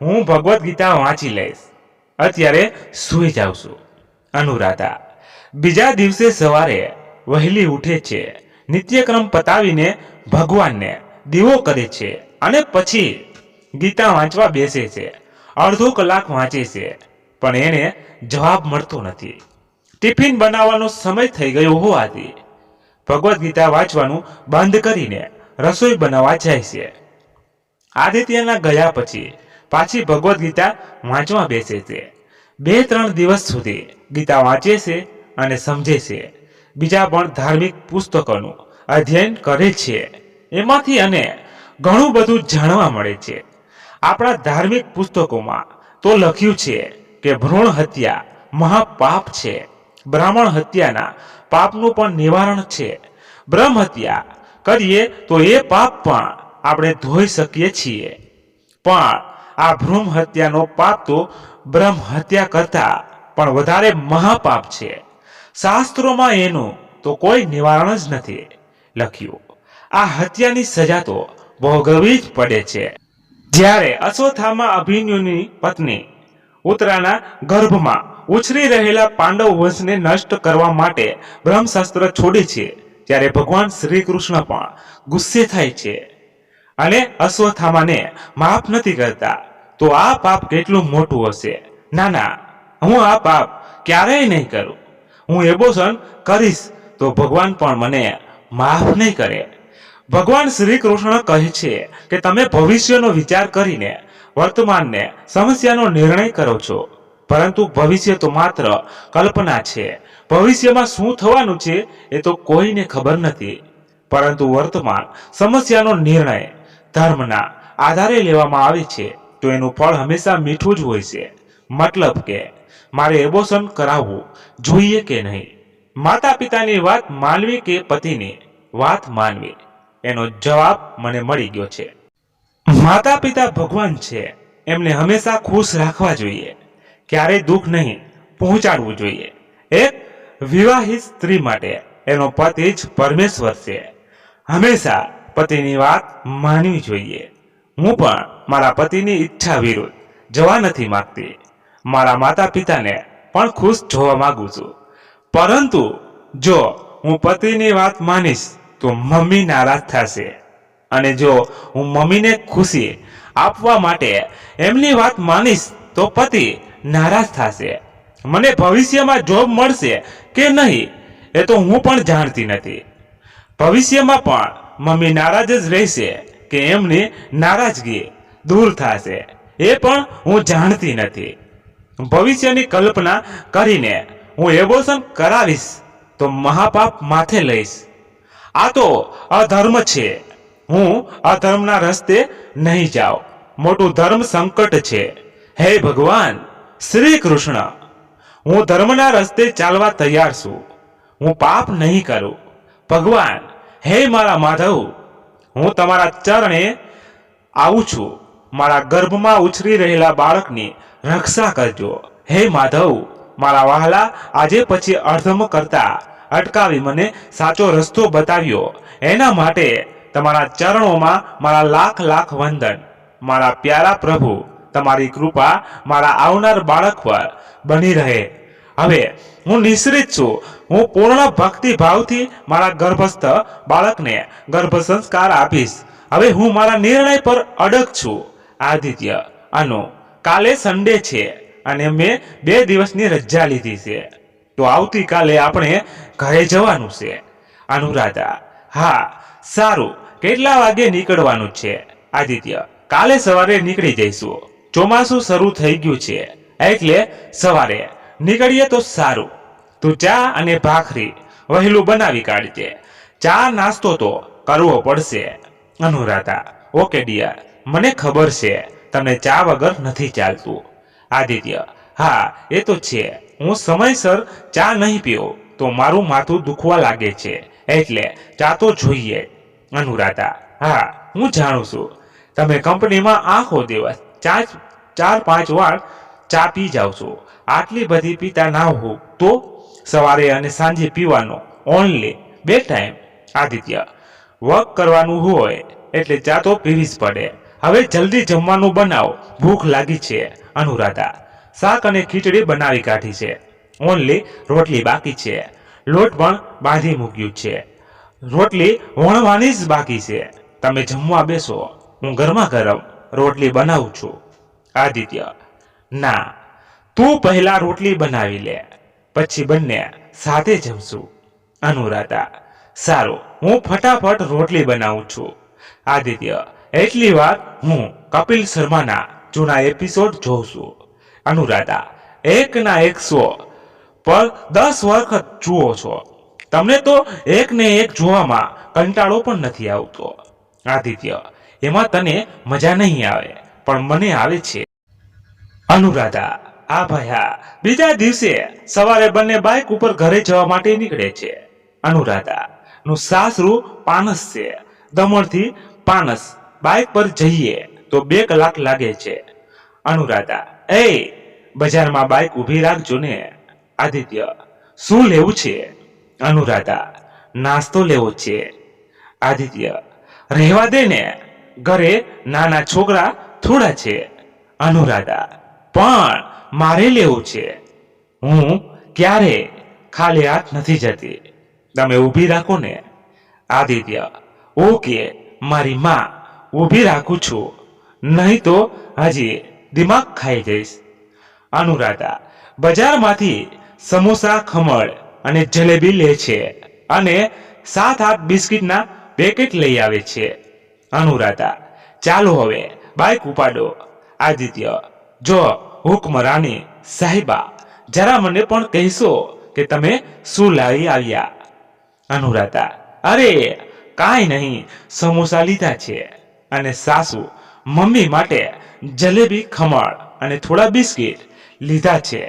હું ભગવદ્ ગીતા વાંચી લઈશ. અત્યારે સૂઈ જાઉં છું. અનુરાધા બીજા દિવસે સવારે વહેલી ઉઠે છે, નિત્યક્રમ પતાવીને ભગવાનને દીવો કરે છે અને પછી ગીતા વાંચવા બેસે છે. અડધો કલાક વાંચે છે, પણ એને જવાબ મળતો નથી. ટિફિન બનાવવાનો સમય થઈ ગયો હોવાથી ભગવદ્ ગીતા વાંચવાનું બંધ કરીને રસોઈ બનાવવા જાય છે. આદિત્યના ગયા પછી પાછી ભગવદ્ ગીતા વાંચવા બેસે છે. 2-3 દિવસ સુધી ગીતા વાંચે છે અને સમજે છે. બીજા પણ ધાર્મિક પુસ્તકોનું અધ્યયન કરે છે. એમાંથી અને ઘણું બધું જાણવા મળે છે. આપણા ધાર્મિક પુસ્તકોમાં તો લખ્યું છે કે ભ્રૂણ હત્યા મહાપાપ છે. બ્રાહ્મણ હત્યાના પાપનું પણ નિવારણ છે. બ્રહ્મ હત્યા કરીએ તો એ પાપ પણ આપણે ધોઈ શકીએ છીએ, પણ આ ભ્રૂણ હત્યાનો પાપ તો બ્રહ્મ હત્યા કરતા પણ વધારે મહાપાપ છે. શાસ્ત્રોમાં એનું તો કોઈ નિવારણ જ નથી લખ્યું. આ હત્યાની સજા તો ભોગવવી જ પડે છે. જ્યારે અશ્વત્થામા અભિમન્યુની પત્ની ઉત્તરાના ગર્ભમાં ઉછરી રહેલા પાંડવ વંશને નષ્ટ કરવા માટે બ્રહ્મશાસ્ત્ર છોડે છે, ત્યારે ભગવાન શ્રી કૃષ્ણ પણ ગુસ્સે થાય છે અને અશ્વત્થામાને માફ નથી કરતા. તો આ પાપ કેટલું મોટું હશે? ના, હું આ પાપ ક્યારેય નહીં કરું. હું એબોર્શન કરીશ તો ભગવાન પણ મને માફ નહીં કરે. ભગવાન શ્રી કૃષ્ણ કહે છે કે તમે ભવિષ્યનો વિચાર કરીને વર્તમાનને સમસ્યાનો નિર્ણય કરો છો, પરંતુ ભવિષ્ય તો માત્ર કલ્પના છે. ભવિષ્યમાં શું થવાનું છે એ તો કોઈને ખબર નથી, પરંતુ વર્તમાન સમસ્યાનો નિર્ણય ધર્મના આધારે લેવામાં આવે છે તો એનું ફળ હંમેશા મીઠું જ હોય છે. મતલબ કે મારે એબોર્શન કરાવવું જોઈએ કે નહીં? માતા પિતાની વાત માનવી કે પતિની વાત માનવી? એનો જવાબ મને મળી ગયો છે. માતા પિતા ભગવાન છે, એમને હંમેશા ખુશ રાખવા જોઈએ, ક્યારેય દુઃખ નહીં પહોંચાડવું જોઈએ. એક વિવાહિત સ્ત્રી માટે એનો પતિ જ પરમેશ્વર છે. હંમેશા પતિની વાત માનવી જોઈએ. હું પણ મારા પતિની ઈચ્છા વિરુદ્ધ જવા નથી માંગતી. મારા માતા પિતાને પણ ખુશ જોવા માંગુ છું, પરંતુ જો હું પતિની વાત માનીશ તો મમ્મી નારાજ થશે, અને જો હું મમ્મીને ખુશી આપવા માટે એમની વાત માનીશ તો પતિ નારાજ થશે. મને ભવિષ્યમાં જોબ મળશે કે નહીં એ તો હું પણ જાણતી નથી. ભવિષ્યમાં પણ મમ્મી નારાજ જ રહેશે કે એમની નારાજગી દૂર થશે એ પણ હું જાણતી નથી. ભવિષ્યની કલ્પના કરીને હું એબોર્શન કરાવીશ તો મહાપાપ માથે લઈશ. આ તો અધર્મ છે. હું અધર્મના રસ્તે નહીં જાઉં. મોટું ધર્મ સંકટ છે. હે ભગવાન શ્રી કૃષ્ણ, હું ધર્મના રસ્તે ચાલવા તૈયાર છું. હું પાપ નહીં કરું. ભગવાન, હે મારા માધવ, હું તમારા ચરણે આવું છું. મારા ગર્ભમાં ઉછરી રહેલા બાળકની રક્ષા કરજો. હે માધવ, મારા વહાલા, આજે પછી અધર્મ કરતા અટકાવી મને સાચો રસ્તો બતાવ્યો, એના માટે તમારા ચરણોમાં મારા લાખ લાખ વંદન. મારા પ્યારા પ્રભુ, તમારી કૃપા મારા આવનાર બાળક પર બની રહે. હવે હું નિશ્ચિત છું. હું પૂર્ણ ભક્તિ ભાવથી મારા ગર્ભસ્થ બાળકને ગર્ભ સંસ્કાર આપીશ. હવે હું મારા નિર્ણય પર અડગ છું. આદિત્ય: અનુ, કાલે સન્ડે છે અને મેં 2 દિવસની રજા લીધી છે, તો આવતીકાલે આપણે ઘરે જવાનું છે. અનુરાધા: હા, સારું. કેટલા વાગે નીકળવાનું છે? આદિત્ય: કાલે સવારે નીકળી જઈશું. ચોમાસું શરૂ થઈ ગયું છે એટલે સવારે નીકળીએ તો સારું. તું ચા અને ભાખરી વહેલું બનાવી કાઢજે. ચા નાસ્તો તો કરવો પડશે. અનુરાધા: ઓકે ડિયર, મને ખબર છે તમને ચા વગર નથી ચાલતું. આદિત્ય: હા, એ તો છે. હું સમયસર ચા નહીં પીઉં તો મારું માથું દુખવા લાગે છે, એટલે ચા તો જોઈએ. અનુરાધા: હા, હું જાણું છું. તમે કંપનીમાં આખો દિવસ 4-5 વાર ચા પી જાઓ છો. આટલી બધી પીતા ના હો તો સવારે અને સાંજે પીવાનો, ઓનલી 2 ટાઈમ. આદિત્ય: વર્ક કરવાનું હોય એટલે ચા તો પીવી જ પડે. હવે જલ્દી જમવાનું બનાવો, ભૂખ લાગી છે. અનુરાધા: શાક અને ખીચડી બનાવી કાઢી છે, ઓનલી રોટલી બાકી છે. લોટ પણ બાંધી મૂક્યું છે, રોટલી વણવાની જ બાકી છે. તમે જમવા બેસો, હું ગરમા ગરમ રોટલી બનાવું છું. આદિત્ય: ના, તું પહેલા રોટલી બનાવી લે, પછી બંને સાથે જમશું. અનુરાધા: સારું, હું ફટાફટ રોટલી બનાવું છું. આદિત્ય: એટલી વાર હું કપિલ શર્માના જૂના એપિસોડ જોઉં છું. અનુરાધા: 1 ના 1 શો પર 10 વખત જુઓ છો. તમને તો 1 ને 1 જોવામાં કંટાળો પણ નથી આવતો. આદિત્ય: એમાં તને મજા નહીં આવે, પણ મને આવે છે. અનુરાધા: આ ભાઈ, બીજા દિવસે સવારે બંને બાઇક ઉપર ઘરે જવા માટે નીકળે છે. અનુરાધા: નું સાસરું પાનસ છે. દમણથી પાનસ બાઇક પર જઈએ તો 2 કલાક લાગે છે. અનુરાધા: એ બજારમાં બાઇક ઊભી રાખજો ને. આદિત્ય: શું લેવું છે? અનુરાધા: નાસ્તો લેવો છે. આદિત્ય: રહેવા દે ને, ઘરે નાના છોકરા થોડા છે. અનુરાધા: પણ મારે લેવું છે. હું ક્યારે ખાલી હાથ નથી જતી, તમે ઊભી રાખો ને. આદિત્ય: ઓકે મારી માં, ઊભી રાખું છું, નહીં તો હજી દિમાગ ખાઈ જઈશ. અનુરાધા બજારમાંથી સમોસા, ખમણ અને જલેબી લે છે અને 7-8 બિસ્કિટના પેકેટ લઈ આવે છે. અનુરાધા: ચાલો હવે બાઇક ઉપાડો. આદિત્ય: જો હુકમરાની સાહિબા, જરા મને પણ કહેશો કે તમે શું લાવી આવ્યા? અનુરાધા: અરે કાંઈ નહીં, સમોસા લીધા છે અને સાસુ મમ્મી માટે જલેબી, ખમણ અને થોડા બિસ્કિટ લીધા છે.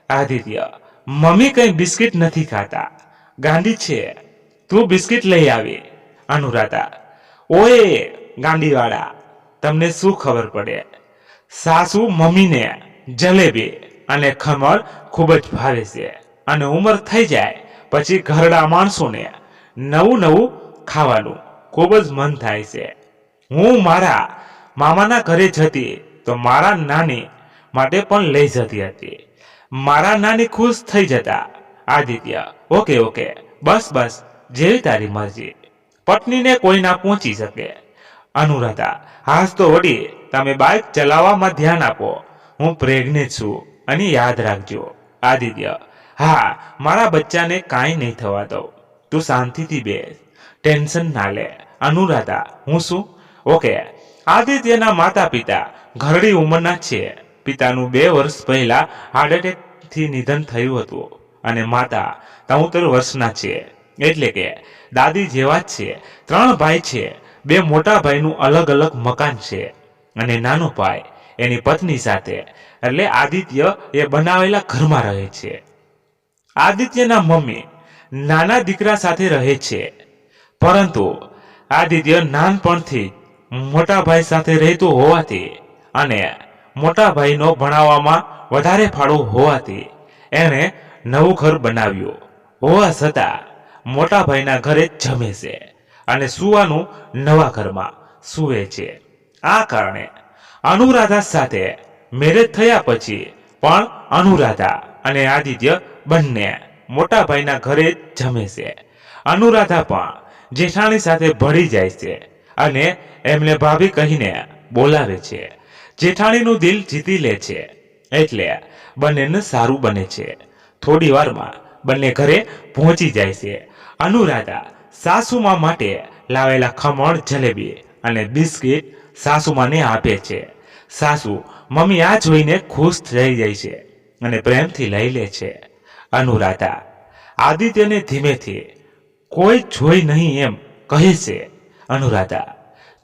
આદિત્ય: મમ્મી કંઈ બિસ્કિટ નથી ખાતા, ગાંડી છે, તું બિસ્કિટ લઈ આવી. અનુરાધા: ઓએ ગાંડીવાળા, તમને શું ખબર પડે? સાસુ મમ્મીને જલેબી અને ખમણ ખૂબ જ ભાવે છે અને ઉંમર થઈ જાય પછી ઘરડા માણસોને નવું નવું ખાવાનું ખૂબ જ મન થાય છે. હું મારા મામાના ઘરે જતી તો મારા નાની માટે પણ લઈ જતી હતી. મારા નાની ખુશ થઈ જતા. આદિત્ય: ઓકે ઓકે, બસ બસ, જેવી તારી મરજી, પત્નીને કોઈ ના પહોંચી શકે. અનુરાધા: હાસ તો વડી, તમે બાઇક ચલાવવામાં ધ્યાન આપો, હું પ્રેગ્નેન્ટ છું અને યાદ રાખજો. આદિત્ય: હા, મારા બચ્ચાને કાંઈ નહીં થવા દઉં, તું શાંતિથી બેસ, ટેન્શન ના લે. અનુરાધા: હું શું? ઓકે. આદિત્યના માતા પિતા ઘરડી ઉંમરના છે. પિતાનું 2 વર્ષ પહેલા હાર્ટ એટેકથી નિધન થયું હતું અને માતા 73 વર્ષના છે, એટલે કે દાદી જેવા જ છે. 3 ભાઈ છે. 2 મોટા ભાઈનું અલગ અલગ મકાન છે અને નાનો ભાઈ એની પત્ની સાથે, એટલે આદિત્ય એ બનાવેલા ઘરમાં રહે છે. આદિત્યના મમ્મી નાના દીકરા સાથે રહે છે, પરંતુ આદિત્ય નાનપણથી મોટા ભાઈ સાથે રહેતો હોવાથી અને મોટા ભાઈનો ભણાવવામાં વધારે ફાળો હોવાથી એણે નવું ઘર બનાવ્યું હોવા છતાં મોટા ભાઈના ઘરે જમે છે અને સુવાનું નવા ઘરમાં સૂવે છે. આ કારણે અનુરાધા સાથે મેરેજ થયા પછી પણ અનુરાધા અને આદિત્ય બંને મોટા ભાઈના ઘરે જ જમે છે. અનુરાધા પણ જેઠાણી સાથે ભળી જાય છે અને એમને ભાભી કહીને બોલાવે છે. જેઠાણીનું દિલ જીતી લે છે એટલે બંનેને સારું બને છે. થોડી વારમાં બંને ઘરે પહોંચી જાય છે. અનુરાધા સાસુમા માટે લાવેલા ખમણ, જલેબી અને બિસ્કિટ સાસુમાને આપે છે. સાસુ મમ્મી આ જોઈને ખુશ થઈ જાય છે અને પ્રેમથી લઈ લે છે. અનુરાધા આદિત્યને ધીમેથી કોઈ જોઈ નહીં એમ કહે છે. અનુરાધા,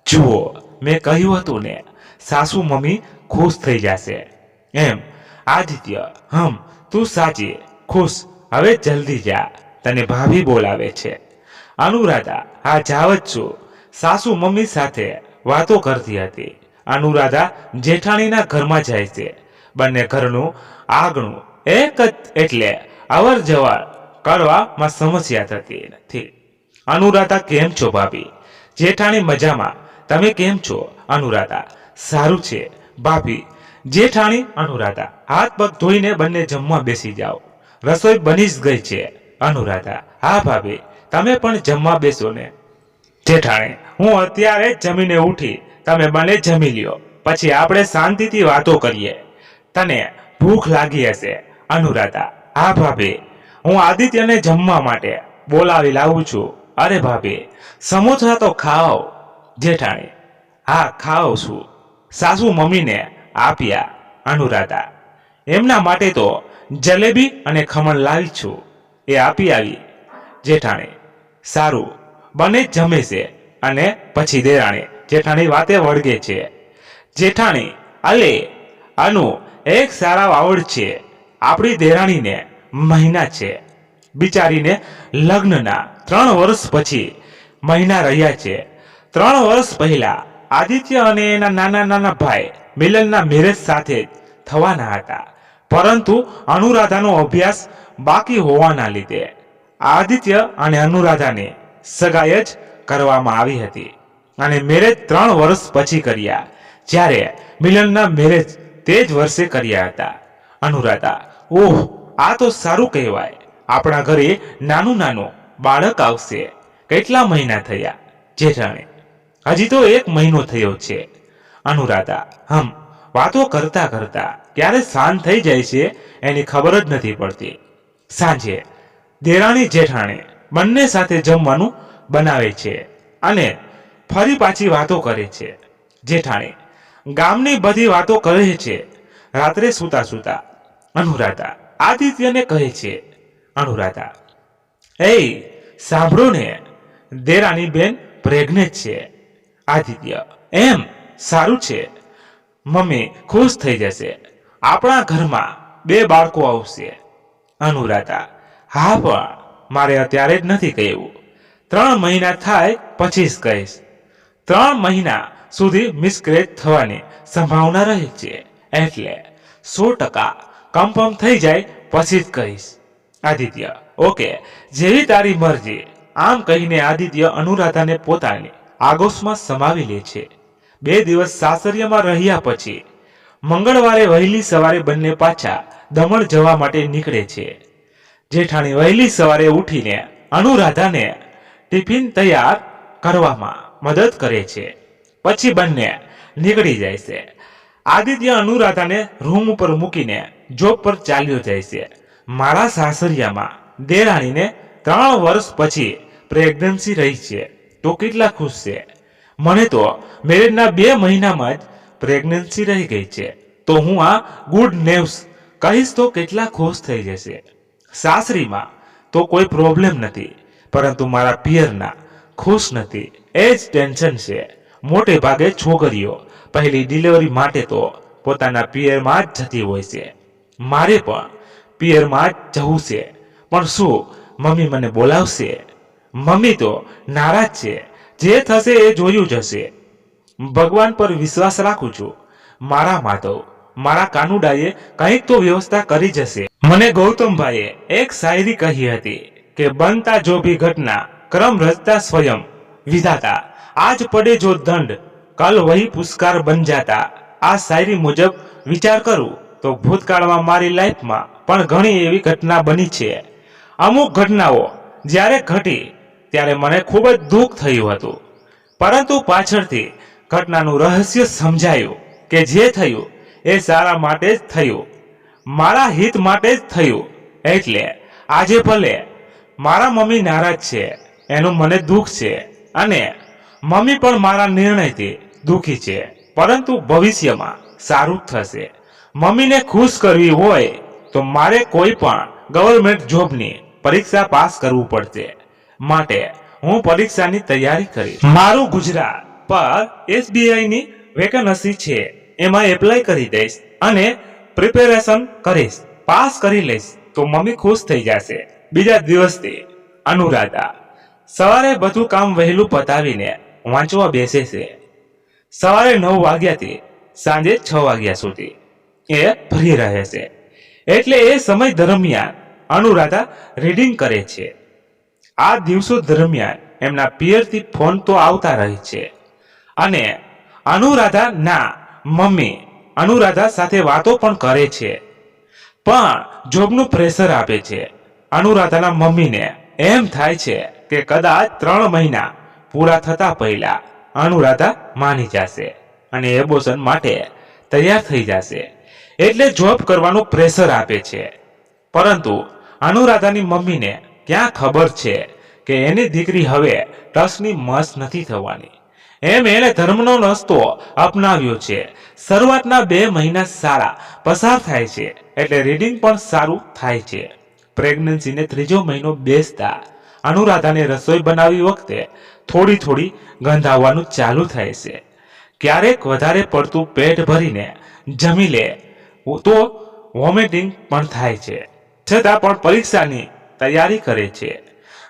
જુઓ મેં કહ્યું હતું ને, સાસુ મમ્મી ખુશ થઈ જશે એમ. આદિત્ય, તું સાચી ખુશ, હવે જલ્દી જા, તને ભાભી બોલાવે છે. અનુરાધા, હા જાવ જ છું. સાસુ મમ્મી સાથે વાતો કરતી હતી. અનુરાધા જેઠાણીના ઘરમાં જાય છે. બંને ઘરનું આગનું એક જ એટલે અવર જવર કરવામાં સમસ્યા થતી નથી. અનુરાધા, કેમ છો ભાભી? જેઠાણી, મજામાં, તમે કેમ છો? અનુરાધા, સારું છે ભાભી. જેઠાણી, અનુરાધા, હાથ પગ ધોઈને બંને જમવા બેસી જાઓ, રસોઈ બની જ ગઈ છે. અનુરાધા, હા ભાભી, તમે પણ જમવા બેસો ને. જેઠાણી, હું અત્યારે જ જમીને ઉઠી, તમે બંને જમી લ્યો, પછી આપણે શાંતિથી વાતો કરીએ. તને ભૂખ લાગી હશે. અનુરાધા, હા ભાભી, હું આદિત્યને જમવા માટે બોલાવી લાવું છું. અરે ભાભી, સમોસા તો ખાઓ. જેઠાણી, હા ખાઓ છું, સાસુ મમ્મીને આપ્યા. અનુરાધા, એમના માટે તો જલેબી અને ખમણ લાવી છું, એ આપી આવી. જેઠાણી, સારું. બંને જમે છે અને પછી દેરાણી જેઠાણી વાતે વળગે છે. જેઠાણી, અલે અનુ, એક સારા વાવડ છે. આપણી દેરાણીને મહિના છે, બિચારીને લગ્નના 3 વર્ષ પછી મહિના રહ્યા છે. 3 વર્ષ પહેલા આદિત્ય અને એના નાના નાના ભાઈ મિલનના મેરેજ સાથે જ થવાના હતા, પરંતુ અનુરાધાનો અભ્યાસ બાકી હોવાના લીધે આદિત્ય અને અનુરાધાને સગાઈ જ કરવામાં આવી હતી અને મેરેજ 3 વર્ષ પછી કર્યા, જ્યારે મિલનના મેરેજ તે જ વર્ષે કર્યા હતા. અનુરાધા, ઓહ, આ તો સારું કહેવાય. આપણા ઘરે નાનું નાનું બાળક આવશે. કેટલા મહિના થયા? જેઠાણી, હજી તો 1 મહિનો થયો છે. અનુરાધા, વાતો કરતા કરતા ક્યારે શાંત થઈ જાય છે એની ખબર જ નથી પડતી. સાંજે દેરાણી જેઠાણી બંને સાથે જમવાનું બનાવે છે અને ફરી પાછી વાતો કરે છે. જેઠાણી ગામની બધી વાતો કરે છે રાત્રે સૂતા સૂતા. અનુરાધા આદિત્યને કહે છે. અનુરાધા, એ સાંભળો ને, દેરાણી બેન પ્રેગ્નેન્ટ છે. આદિત્ય, એમ? સારું છે, મમ્મી ખુશ થઈ જશે. આપણા ઘરમાં 2 બાળકો આવશે. અનુરાધા, હા, પણ મારે અત્યારે જ નથી કહેવું. 3 મહિના થાય પછી જ કહીશ. 3 મહિના સુધી મિસકેરેજ થવાની સંભાવના રહે છે, એટલે 100% કન્ફર્મ થઈ જાય પછી જ કહીશ. આદિત્ય, ઓકે, જેવી તારી મરજી. આમ કહીને આદિત્ય અનુરાધાને પોતાની આગોશમાં સમાવી લે છે. 2 દિવસ સાસરિયામાં રહ્યા પછી મંગળવારે વહેલી સવારે બંને પાછા દમણ જવા માટે નીકળે છે. જેઠાણી વહેલી સવારે ઉઠીને અનુરાધાને ટિફિન તૈયાર કરવામાં મદદ કરે છે. પછી બંને નીકળી જાય છે. આદિત્ય અનુરાધાને રૂમ ઉપર મૂકીને જોબ પર ચાલ્યો જાય છે. મારા સાસરિયામાં દેરાણીને 3 વર્ષ પછી પ્રેગ્નન્સી રહી છે તો કેટલા ખુશ છે. મને તો મેરેજના 2 મહિનામાં જ પ્રેગ્નન્સી રહી ગઈ છે, તો હું આ ગુડ ન્યૂઝ કહીશ તો કેટલા ખુશ થઈ જશે. સાસરીમાં તો કોઈ પ્રોબ્લેમ નથી, પરંતુ મારા પિયરના ખુશ નથી, એ જ ટેન્શન છે. મોટે ભાગે છોકરીઓ પહેલી ડિલિવરી માટે તો પોતાના પિયરમાં જ જતી હોય છે. મારે પણ પિયરમાં જ જવું છે, પણ શું મમ્મી મને બોલાવશે? મમ્મી તો નારાજ છે. જે થશે એ જોયું જશે. ભગવાન પર વિશ્વાસ રાખું છું. મારા માધવ, મારા કાનુડાએ કંઈક તો વ્યવસ્થા કરી જશે. મને ગૌતમભાઈએ એક શાયરી કહી હતી કે બનતા જો ભી ઘટના ક્રમ રચતા સ્વયં વિધાતા, આજ પડે જો દંડ કલ વહી પુરસ્કાર બન જાતા. આ શાયરી મુજબ વિચાર કરું તો ભૂતકાળમાં મારી લાઈફમાં પણ ઘણી એવી ઘટના બની છે. અમુક ઘટનાઓ જ્યારે ઘટી ત્યારે મને ખૂબ જ દુઃખ થયું હતું, પરંતુ પાછળથી ઘટનાનું રહસ્ય સમજાયું કે જે થયું એ સારા માટે જ થયું, મારા હિત માટે જ થયું. એટલે આજે ભલે મારા મમ્મી નારાજ છે એનું મને દુઃખ છે, અને મમ્મી પણ મારા નિર્ણયથી દુઃખી છે, પરંતુ ભવિષ્યમાં સારું થશે. મમ્મીને ખુશ કરવી હોય તો મારે કોઈ પણ ગવર્મેન્ટ જોબની પરીક્ષા પાસ કરવું પડશે. માટે હું પરીક્ષાની તૈયારી કરીશ. મારું ગુજરાત પર એસબીઆઈની વેકેન્સી છે, એમાં એપ્લાય કરી દઈશ અને પ્રિપેરેશન કરીશ. પાસ કરી લઈશ તો મમ્મી ખુશ થઈ જશે. બીજા દિવસથી અનુરાધા સવારે બધું કામ વહેલું પતાવીને વાંચવા બેસે છે. સવારે 9 વાગ્યાથી સાંજે 6 વાગ્યા સુધી એ ફ્રી રહે છે. એટલે એ સમય દરમિયાન અનુરાધા રીડિંગ કરે છે. આ દિવસો દરમિયાન એમના પિયરથી ફોન તો આવતા રહે છે, અને અનુરાધા ના મમ્મી અનુરાધા સાથે વાતો પણ કરે છે, પણ જોબનું પ્રેશર આપે છે. અનુરાધાના મમ્મીને એમ થાય છે કે કદાચ 3 મહિના પૂરા થતા પહેલા અનુરાધા માની જશે અને એબોર્શન માટે તૈયાર થઈ જશે, એટલે જોબ કરવાનું પ્રેશર આપે છે. પરંતુ અનુરાધાની મમ્મીને ક્યાં ખબર છે કે એની દીકરી હવે ટસની મસ નથી થવાની. એમ એણે ધર્મનો રસ્તો અપનાવ્યો છે. શરૂઆતના 2 મહિના સારા પસાર થાય છે, એટલે રીડિંગ પણ સારું થાય છે. પ્રેગ્નન્સીને 3જો મહિનો બેસતા અનુરાધાને રસોઈ બનાવવી વખતે થોડી ગંધ આવવાનું ચાલુ થાય છે. ક્યારેક વધારે પડતું પેટ ભરીને જમી લે તો વોમિટિંગ પણ થાય છે, છતાં પણ પરીક્ષાની તૈયારી કરે છે.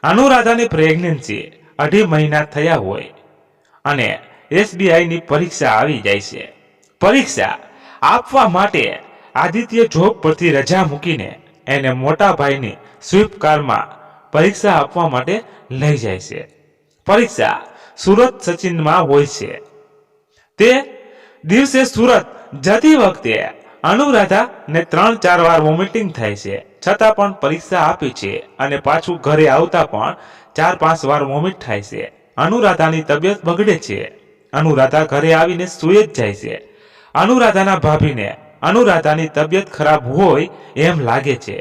અનુરાધાની પ્રેગ્નન્સી 2.5 મહિના થયા હોય અને એસબીઆઈની પરીક્ષા આવી જાય છે. પરીક્ષા આપવા માટે આદિત્ય જોબ પરથી રજા મૂકીને એને મોટા ભાઈની સ્વિફ્ટ કારમાં પરીક્ષા આપવા માટે લઈ જાય છે. પરીક્ષા સુરત સચિનમાં હોય છે. તે દિવસે સુરત જતી વખતે અનુરાધાને 3-4 વાર વોમિટિંગ થાય છે, છતાં પણ પરીક્ષા આપી છે, અને પાછું ઘરે આવતા પણ 4-5 વાર વોમિટ થાય છે. અનુરાધાની તબિયત બગડે છે. અનુરાધા ઘરે આવીને સૂઈ જ જાય છે. અનુરાધાના ભાભીને અનુરાધાની તબિયત ખરાબ હોય એમ લાગે છે,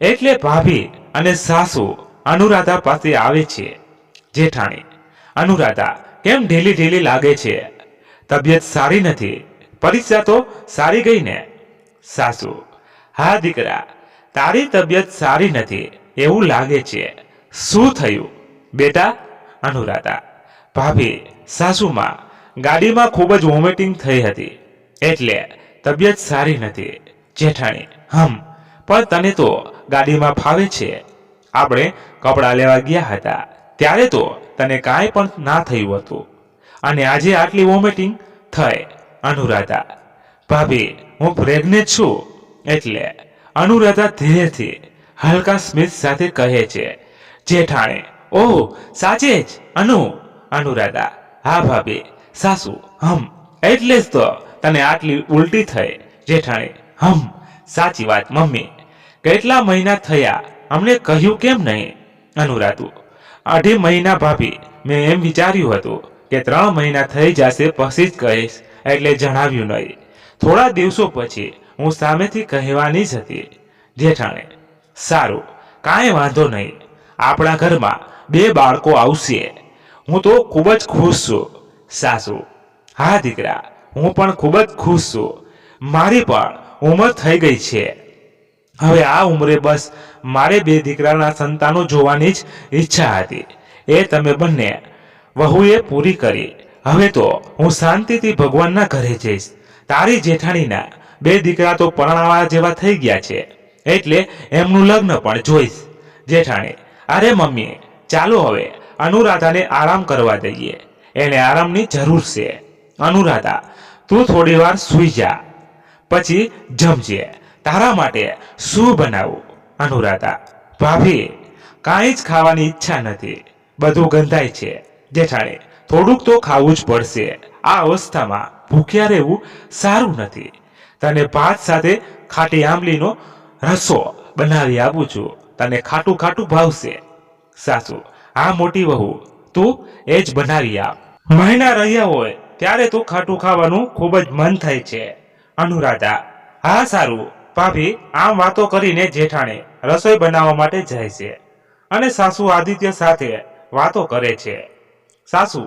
એટલે ભાભી અને સાસુ અનુરાધા પાસે આવે છે. જેઠાણી, અનુરાધા કેમ ઢીલી લાગે છે? તબિયત સારી નથી? પરીક્ષા તો સારી ગઈ ને? સાસુ, હા દીકરા, તારી તબિયત સારી નથી એવું લાગે છે. શું થયું બેટા? અનુરાધા, ભાભી, સાસુમાં ગાડીમાં ખૂબ જ વોમિટિંગ થઈ હતી, એટલે તબિયત સારી નથી. જેઠાણી, પણ તને તો ગાડીમાં ફાવે છે. આપણે કપડાં લેવા ગયા હતા ત્યારે તો તને કાંઈ પણ ના થયું હતું, અને આજે આટલી વોમિટિંગ થઈ. અનુરાધા, ભાભી, હું પ્રેગ્નેન્ટ છું. એટલે અનુરાધા ધીરેથી હલકા સ્મિત સાથે કહે છે. જેઠાણી, ઓહ સાચે જ અનુ? અનુરાધા, હા ભાભી. સાસુ, એટલે જ તો તને આટલી ઉલટી થઈ. જેઠાણી, સાચી વાત મમ્મી, કેટલા મહિના થયા અમને કહ્યું કેમ નહીં? અનુરાધુ, 2.5 મહિના ભાભી. મેં એમ વિચાર્યું હતું કે 3 મહિના થઈ જશે પછી જ કહીશ, એટલે જણાવ્યું નહીં. થોડા દિવસો પછી હું સામેથી કહેવાની જ હતી. જેઠાણી, સારું, કાંઈ વાંધો નહીં. આપણા ઘરમાં 2 બાળકો આવશે. હું તો ખૂબ જ ખુશ છું. સાસુ, હા દીકરા, હું પણ ખૂબ જ ખુશ છું. મારી પણ ઉંમર થઈ ગઈ છે. હવે આ ઉંમરે બસ મારે 2 દીકરાના સંતાનો જોવાની જ ઈચ્છા હતી. એ તમે બંને વહુએ પૂરી કરી. હવે તો હું શાંતિથી ભગવાનના ઘરે જઈશ. તારી જેઠાણીના 2 દીકરા તો પરણાવા જેવા થઈ ગયા છે, એટલે એમનું લગ્ન પણ જોઈશ. જેઠાણી, અરે મમ્મી, ચાલો હવે અનુરાધાને આરામ કરવા દઈએ. એને આરામની જરૂર છે. અનુરાધા, તું થોડી વાર સૂઈ જા, પછી જમજે. તારા માટે શું બનાવું? અનુરાધા, ભાભી, કાંઈ જ ખાવાની ઈચ્છા નથી, બધું ગંધાય છે. જેઠાણી, થોડુંક તો ખાવું જ પડશે. આ અવસ્થામાં ભૂખ્યા રહેવું સારું નથી. તને ભાત સાથે ખાટી આંબલીનો રસો બનાવી આપું છું, તને ખાટું ખાટું ભાવશે. સાસુ: આ મોટી વહુ, તું એ જ બનાવી આપ. મહિના રહ્યા હોય ત્યારે તું ખાટું ખાવાનું ખૂબ જ મન થાય છે. અનુરાધા: હા સારું. ભાભી આમ વાતો કરીને જેઠાણી રસોઈ બનાવવા માટે જાય છે અને સાસુ આદિત્ય સાથે વાતો કરે છે. સાસુ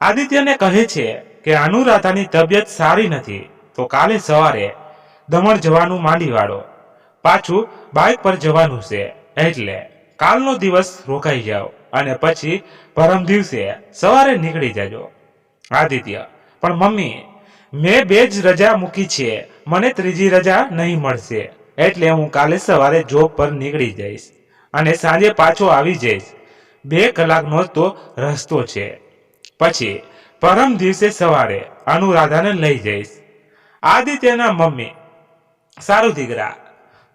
આદિત્યને કહે છે કે અનુરાધાની તબિયત સારી નથી, તો કાલે સવારે દમણ જવાનું માંડી વાળો. પાછું બાઇક પર જવાનું છે, એટલે કાલનો દિવસ રોકાઈ જાઓ અને પછી પરમ દિવસે સવારે નીકળી જજો. આદિત્ય: પણ મમ્મી, મેં 2 જ રજા મૂકી છે, મને ત્રીજી રજા નહીં મળશે, એટલે હું કાલે સવારે જોબ પર નીકળી જઈશ અને સાંજે પાછો આવી જઈશ. 2 કલાકનો તો રસ્તો છે. પછી પરમ દિવસે સવારે અનુરાધાને લઈ જઈશ. આદિત્યના મમ્મી: સારું દીકરા,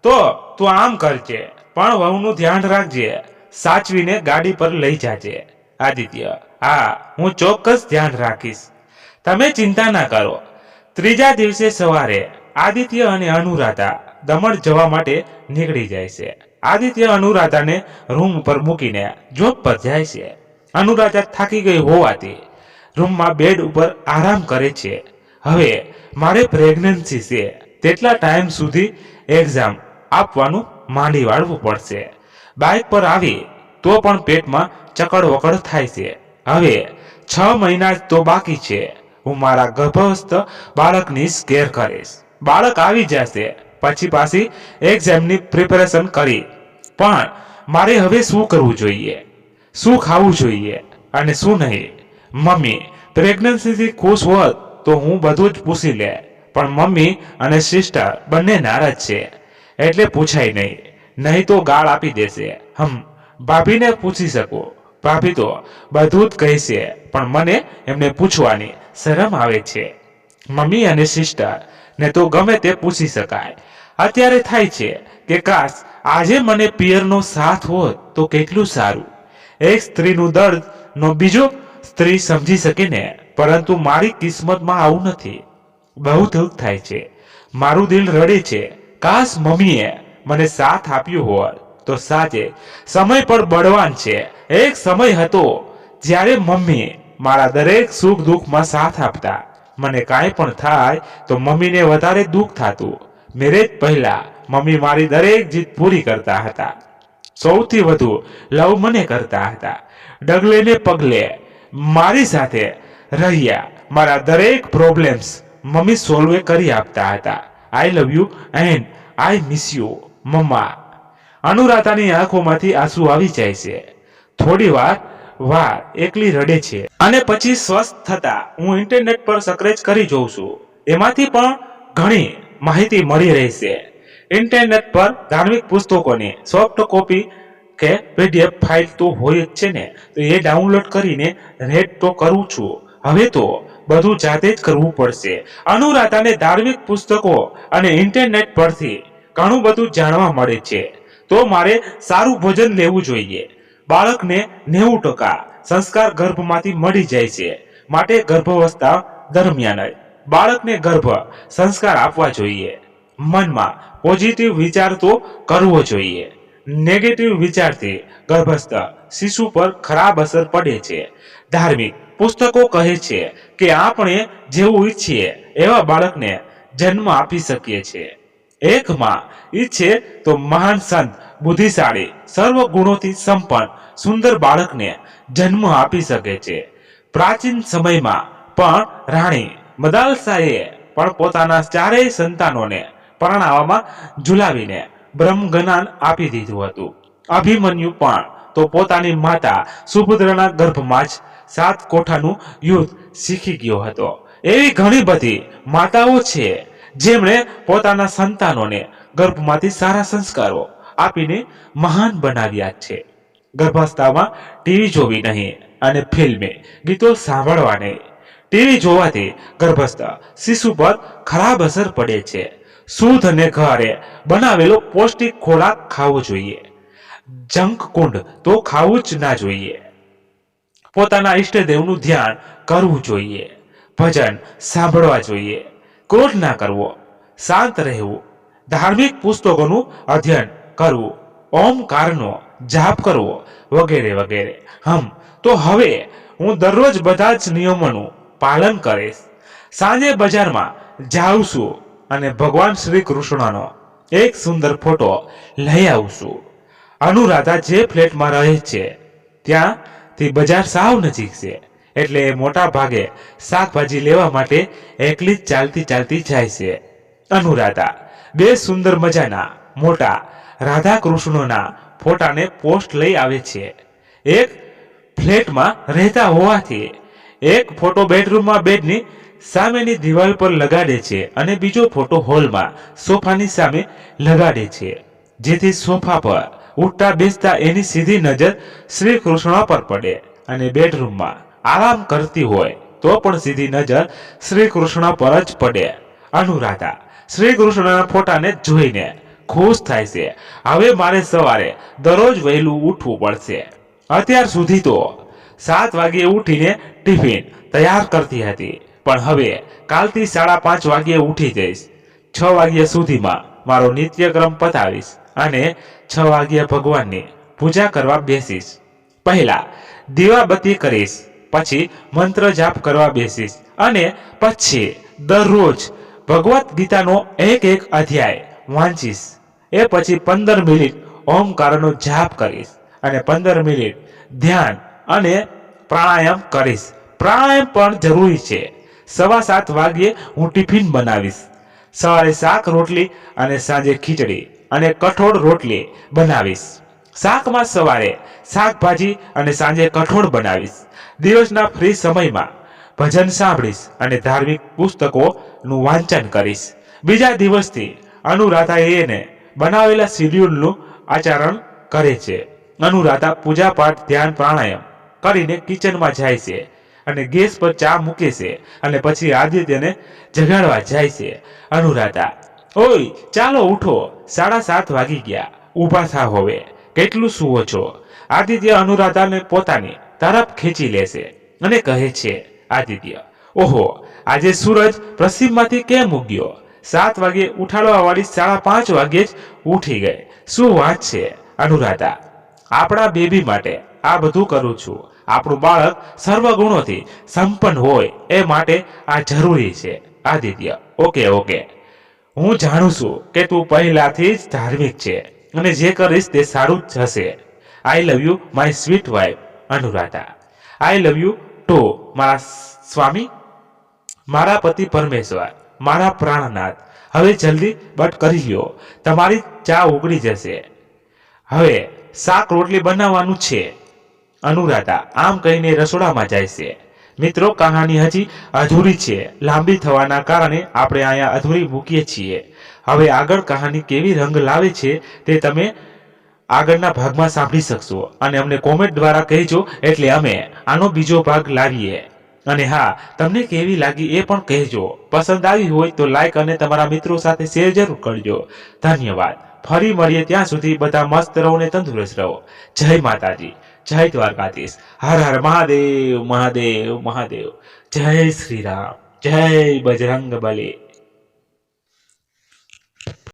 તો તું આમ કરજે, પણ વહુનું ધ્યાન રાખજે, સાચવીને ગાડી પર લઈ જાજે. આદિત્ય: હા, હું ચોક્કસ ધ્યાન રાખીશ, તમે ચિંતા ના કરો. ત્રીજા દિવસે સવારે આદિત્ય અને અનુરાધા દમણ જવા માટે નીકળી જાય છે. આદિત્ય અનુરાધાને રૂમ પર મૂકીને જોબ પર જાય છે. અનુરાધા થાકી ગઈ હોવાથી રૂમમાં બેડ ઉપર આરામ કરે છે. હવે મારે પ્રેગ્નન્સી છે, તેટલા ટાઈમ સુધી એક્ઝામ આપવાનું માંડી વાળવું પડશે. બાઇક પર આવી તો પણ પેટમાં ચકડવકડ થાય છે. હવે 6 મહિના જ તો બાકી છે. હું મારા ગર્ભસ્થ બાળકની કેર કરીશ. બાળક આવી જશે પછી પાછી એક્ઝામની પ્રિપેરેશન કરી. પણ મારે હવે શું કરવું જોઈએ, શું ખાવું જોઈએ અને શું નહીં? મમ્મી પ્રેગ્નન્સીથી ખુશ હોત તો હું બધું જ પૂછી લે, પણ મમ્મી અને સિસ્ટર બંને નારાજ છે, એટલે પૂછાય નહીં તો ગાળ આપી દેશે. ભાભીને પૂછી શકો, ભાભી તો બધું જ કહેશે, પણ મને એમને પૂછવાની શરમ આવે છે. મમ્મી અને સિસ્ટર ને તો ગમે તે પૂછી શકાય. અત્યારે થાય છે કે કાશ આજે મને પિયરનો સાથ હોત તો કેટલું સારું. એક સ્ત્રીનું દર્દ નો બીજો સ્ત્રી સમજી શકે ને, પરંતુ મારી કિસ્મતમાં આવું નથી. બહુ દુઃખ થાય છે, મારું દિલ રડે છે. કાશ મમ્મીએ મને સાથ આપ્યો હોત. તો સાચે સમય પર બળવાન છે. એક સમય હતો જ્યારે મમ્મી મારા દરેક સુખ દુઃખમાં સાથ આપતા. મને કાંઈ પણ થાય તો મમ્મીને વધારે દુઃખ થતું. મેરેજ પહેલા મમ્મી મારી દરેક જીદ પૂરી કરતા હતા. સૌથી વધુ લવ મને કરતા હતા. ડગલે ને પગલે મારી સાથે રહ્યા. મારા દરેક પ્રોબ્લેમ્સ મમ્મી સોલ્વ કરી આપતા હતા. I love you and I miss you mamma. અનુરાધાની આંખોમાંથી આંસુ આવી જાય છે. થોડી વાર એકલી રડે છે અને પછી સ્વસ્થ થતા હું ઇન્ટરનેટ પર સર્ચ કરી જોઉં છું. એમાંથી પણ ઘણી માહિતી મળી રહી છે. ઇન્ટરનેટ પર ધાર્મિક પુસ્તકોની સોફ્ટ કોપી કે PDF ફાઇલ તો હોય જ છે ને, તો એ ડાઉનલોડ કરીને રેડ તો કરું છું. હવે તો બધું જાતે જ કરવું પડશે. અનુરાધાને ધાર્મિક પુસ્તકો અને ઇન્ટરનેટ પરથી ઘણું બધું જાણવા મળે છે. તો મારે સારું ભોજન લેવું જોઈએ. બાળકને 90% સંસ્કાર ગર્ભમાંથી મળી જાય છે, માટે ગર્ભાવસ્થા દરમિયાન જ બાળકને ગર્ભ સંસ્કાર આપવા જોઈએ. મનમાં પોઝિટિવ વિચાર તો કરવો જોઈએ. નેગેટિવ વિચારથી ગર્ભસ્થ શિશુ પર ખરાબ અસર પડે છે. ધાર્મિક પુસ્તકો કહે છે કે આપણે જેવું ઈચ્છીએ એવા બાળકને જન્મ આપી શકીએ છીએ. એક માં ઈચ્છે તો મહાન સંત, બુદ્ધિશાળી, સર્વ ગુણોથી સંપન્ન સુંદર બાળકને જન્મ આપી શકે છે. પ્રાચીન સમયમાં પણ રાણી મદાલસાએ પણ પોતાના 4 સંતાનોને પરણાવવામાં ઝુલાવીને બ્રહ્મ જ્ઞાન આપી દીધું હતું. અભિમન્યુ પણ તો પોતાની માતા સુભદ્રાના ગર્ભમાં જ 7 કોઠાનું યુદ્ધ શીખી ગયો હતો. એવી ઘણી બધી માતાઓ છે જેમણે પોતાના સંતાનોને ગર્ભમાંથી સારા સંસ્કારો આપીને મહાન બનાવ્યા છે. ગર્ભાવસ્થામાં ટીવી જોવી નહીં અને ફિલ્મી ગીતો સાંભળવા નહીં. ટીવી જોવાથી ગર્ભસ્થ શિશુ પર ખરાબ અસર પડે છે. શુદ્ધ અને ઘરે બનાવેલો પૌષ્ટિક ખોરાક ખાવો જોઈએ. જંક કુંડ તો ખાવું જ ના જોઈએ. પોતાના ઈષ્ટદેવનું ધ્યાન કરવું જોઈએ. ભજન સાંભળવા જોઈએ. ક્રોધ ના કરવો. શાંત રહેવું, ધાર્મિક પુસ્તકોનું અધ્યયન કરવું, ઓમકારનો જાપ કરવો વગેરે વગેરે. તો હવે હું દરરોજ બધા જ નિયમોનું પાલન કરીશ. સાંજે બજારમાં જાઉં છું અને ભગવાન શ્રી કૃષ્ણનો એક સુંદર ફોટો લઈ આવું છું. અનુરાધા જે ફ્લેટમાં રહે છે ત્યાંથી બજાર સાવ નજીક છે, એટલે મોટા ભાગે શાકભાજી લેવા માટે એકલી જ ચાલતી ચાલતી જાય છે. અનુરાધા બે સુંદર મજાના મોટા રાધા કૃષ્ણના ફોટાને પોસ્ટ લઈ આવે છે. એક ફ્લેટમાં રહેતા હોવાથી એક ફોટો બેડરૂમમાં બેડની સામેની દિવાલ પર લગાડે છે અને બીજો ફોટો હોલમાં સોફાની સામે લગાડે છે, જેથી સોફા પર ઉઠતા બેસતા એની સીધી નજર શ્રી કૃષ્ણ પર પડે અને બેડરૂમમાં આરામ કરતી હોય તો પણ સીધી નજર શ્રી કૃષ્ણ પર જ પડે. અનુરાધા શ્રી કૃષ્ણના ફોટાને જોઈને ખુશ થાય છે. હવે મારે સવારે દરરોજ વહેલું ઉઠવું પડશે. અત્યાર સુધી તો 7 વાગ્યે ઉઠીને ટિફિન તૈયાર કરતી હતી, પણ હવે કાલથી 5:30 વાગ્યે ઉઠી જઈશ. 6 વાગ્યા સુધીમાં મારો નિત્યક્રમ પતાવીશ અને 6 વાગ્યે ભગવાનની પૂજા કરવા બેસીશ. પહેલા દીવાબત્તી કરીશ, પછી મંત્ર જાપ કરવા બેસીશ અને પછી દરરોજ ભગવદ્ ગીતાનો એક અધ્યાય વાંચીશ. એ પછી 15 મિનિટ ઓમકારનો જાપ કરીશ અને 15 મિનિટ ધ્યાન અને પ્રાણાયામ કરીશ. પ્રાણાયામ પણ જરૂરી છે. 7:15 વાગ્યે હું ટિફિન બનાવીશ. સવારે શાક રોટલી અને સાંજે ખીચડી અને કઠોળ રોટલી બનાવીશ. શાકમાં સવારે શાકભાજી અને સાંજે કઠોળ બનાવીશ. દિવસના ફ્રી સમયમાં ભજન સાંભળીશ અને ધાર્મિક પુસ્તકોનું વાંચન કરીશ. બીજા દિવસથી અનુરાધા એને બનાવેલા શેડ્યુલનું આચરણ કરે છે. અનુરાધા પૂજા પાઠ ધ્યાન પ્રાણાયામ કરીને કિચનમાં જાય છે અને ગેસ પર ચા મૂકે છે અને પછી આદિત્યને જગાડવા જાય છે. અનુરાધા, ઓય ચાલો ઉઠો, 7:30 વાગી ગયા, ઊભા થાવ, હવે કેટલું સૂવો છો? આદિત્ય અનુરાધાને પોતાની તરફ ખેંચી લેશે અને કહે છે, આદિત્ય, ઓહો, આજે સૂરજ પશ્ચિમમાંથી કેમ ઉગ્યો? 7 વાગ્યે ઉઠાડવા વાળી 5:30 વાગ્યે જ ઉઠી ગઈ. શું વાત છે? અનુરાધા, આપણા બેબી માટે આ બધું કરું છું. આપણું બાળક સર્વગુણોથી સંપન્ન હોય એ માટે આ જરૂરી છે. આદિત્ય, ઓકે, હું જાણું છું કે તું પહેલાથી જ ધાર્મિક છે અને જે કરીશ તે સારું જ હશે. I love you my sweet wife. Anuradha, I love you too મારા સ્વામી, મારા પતિ પરમેશ્વર, મારા પ્રાણનાથ. હવે જલ્દી બટ કરી લ્યો, તમારી ચા ઉકળી જશે. હવે શાક રોટલી બનાવવાનું છે. અનુરાધા આમ કહીને રસોડામાં જાય છે. મિત્રો, કહાની હજી અધૂરી છે. લાંબી થવાના કારણે આપણે અહીંયા અધૂરી મૂકીએ છીએ. હવે આગળ કહાની કેવી રંગ લાવે છે તે તમે આગળના ભાગમાં સાંભળી શકશો અને અમને કોમેન્ટ દ્વારા કહેજો, એટલે અમે આનો બીજો ભાગ લાવીએ. અને હા, તમને કેવી લાગી એ પણ કહેજો. પસંદ આવી હોય તો લાઈક અને તમારા મિત્રો સાથે શેર જરૂર કરજો. ધન્યવાદ. ફરી મળીએ, ત્યાં સુધી બધા મસ્ત રહો ને તંદુરસ્ત રહો. જય માતાજી, જય દ્વારકાધીશ. હર હર મહાદેવ, મહાદેવ, મહાદેવ. જય શ્રી રામ, જય બજરંગ બલી.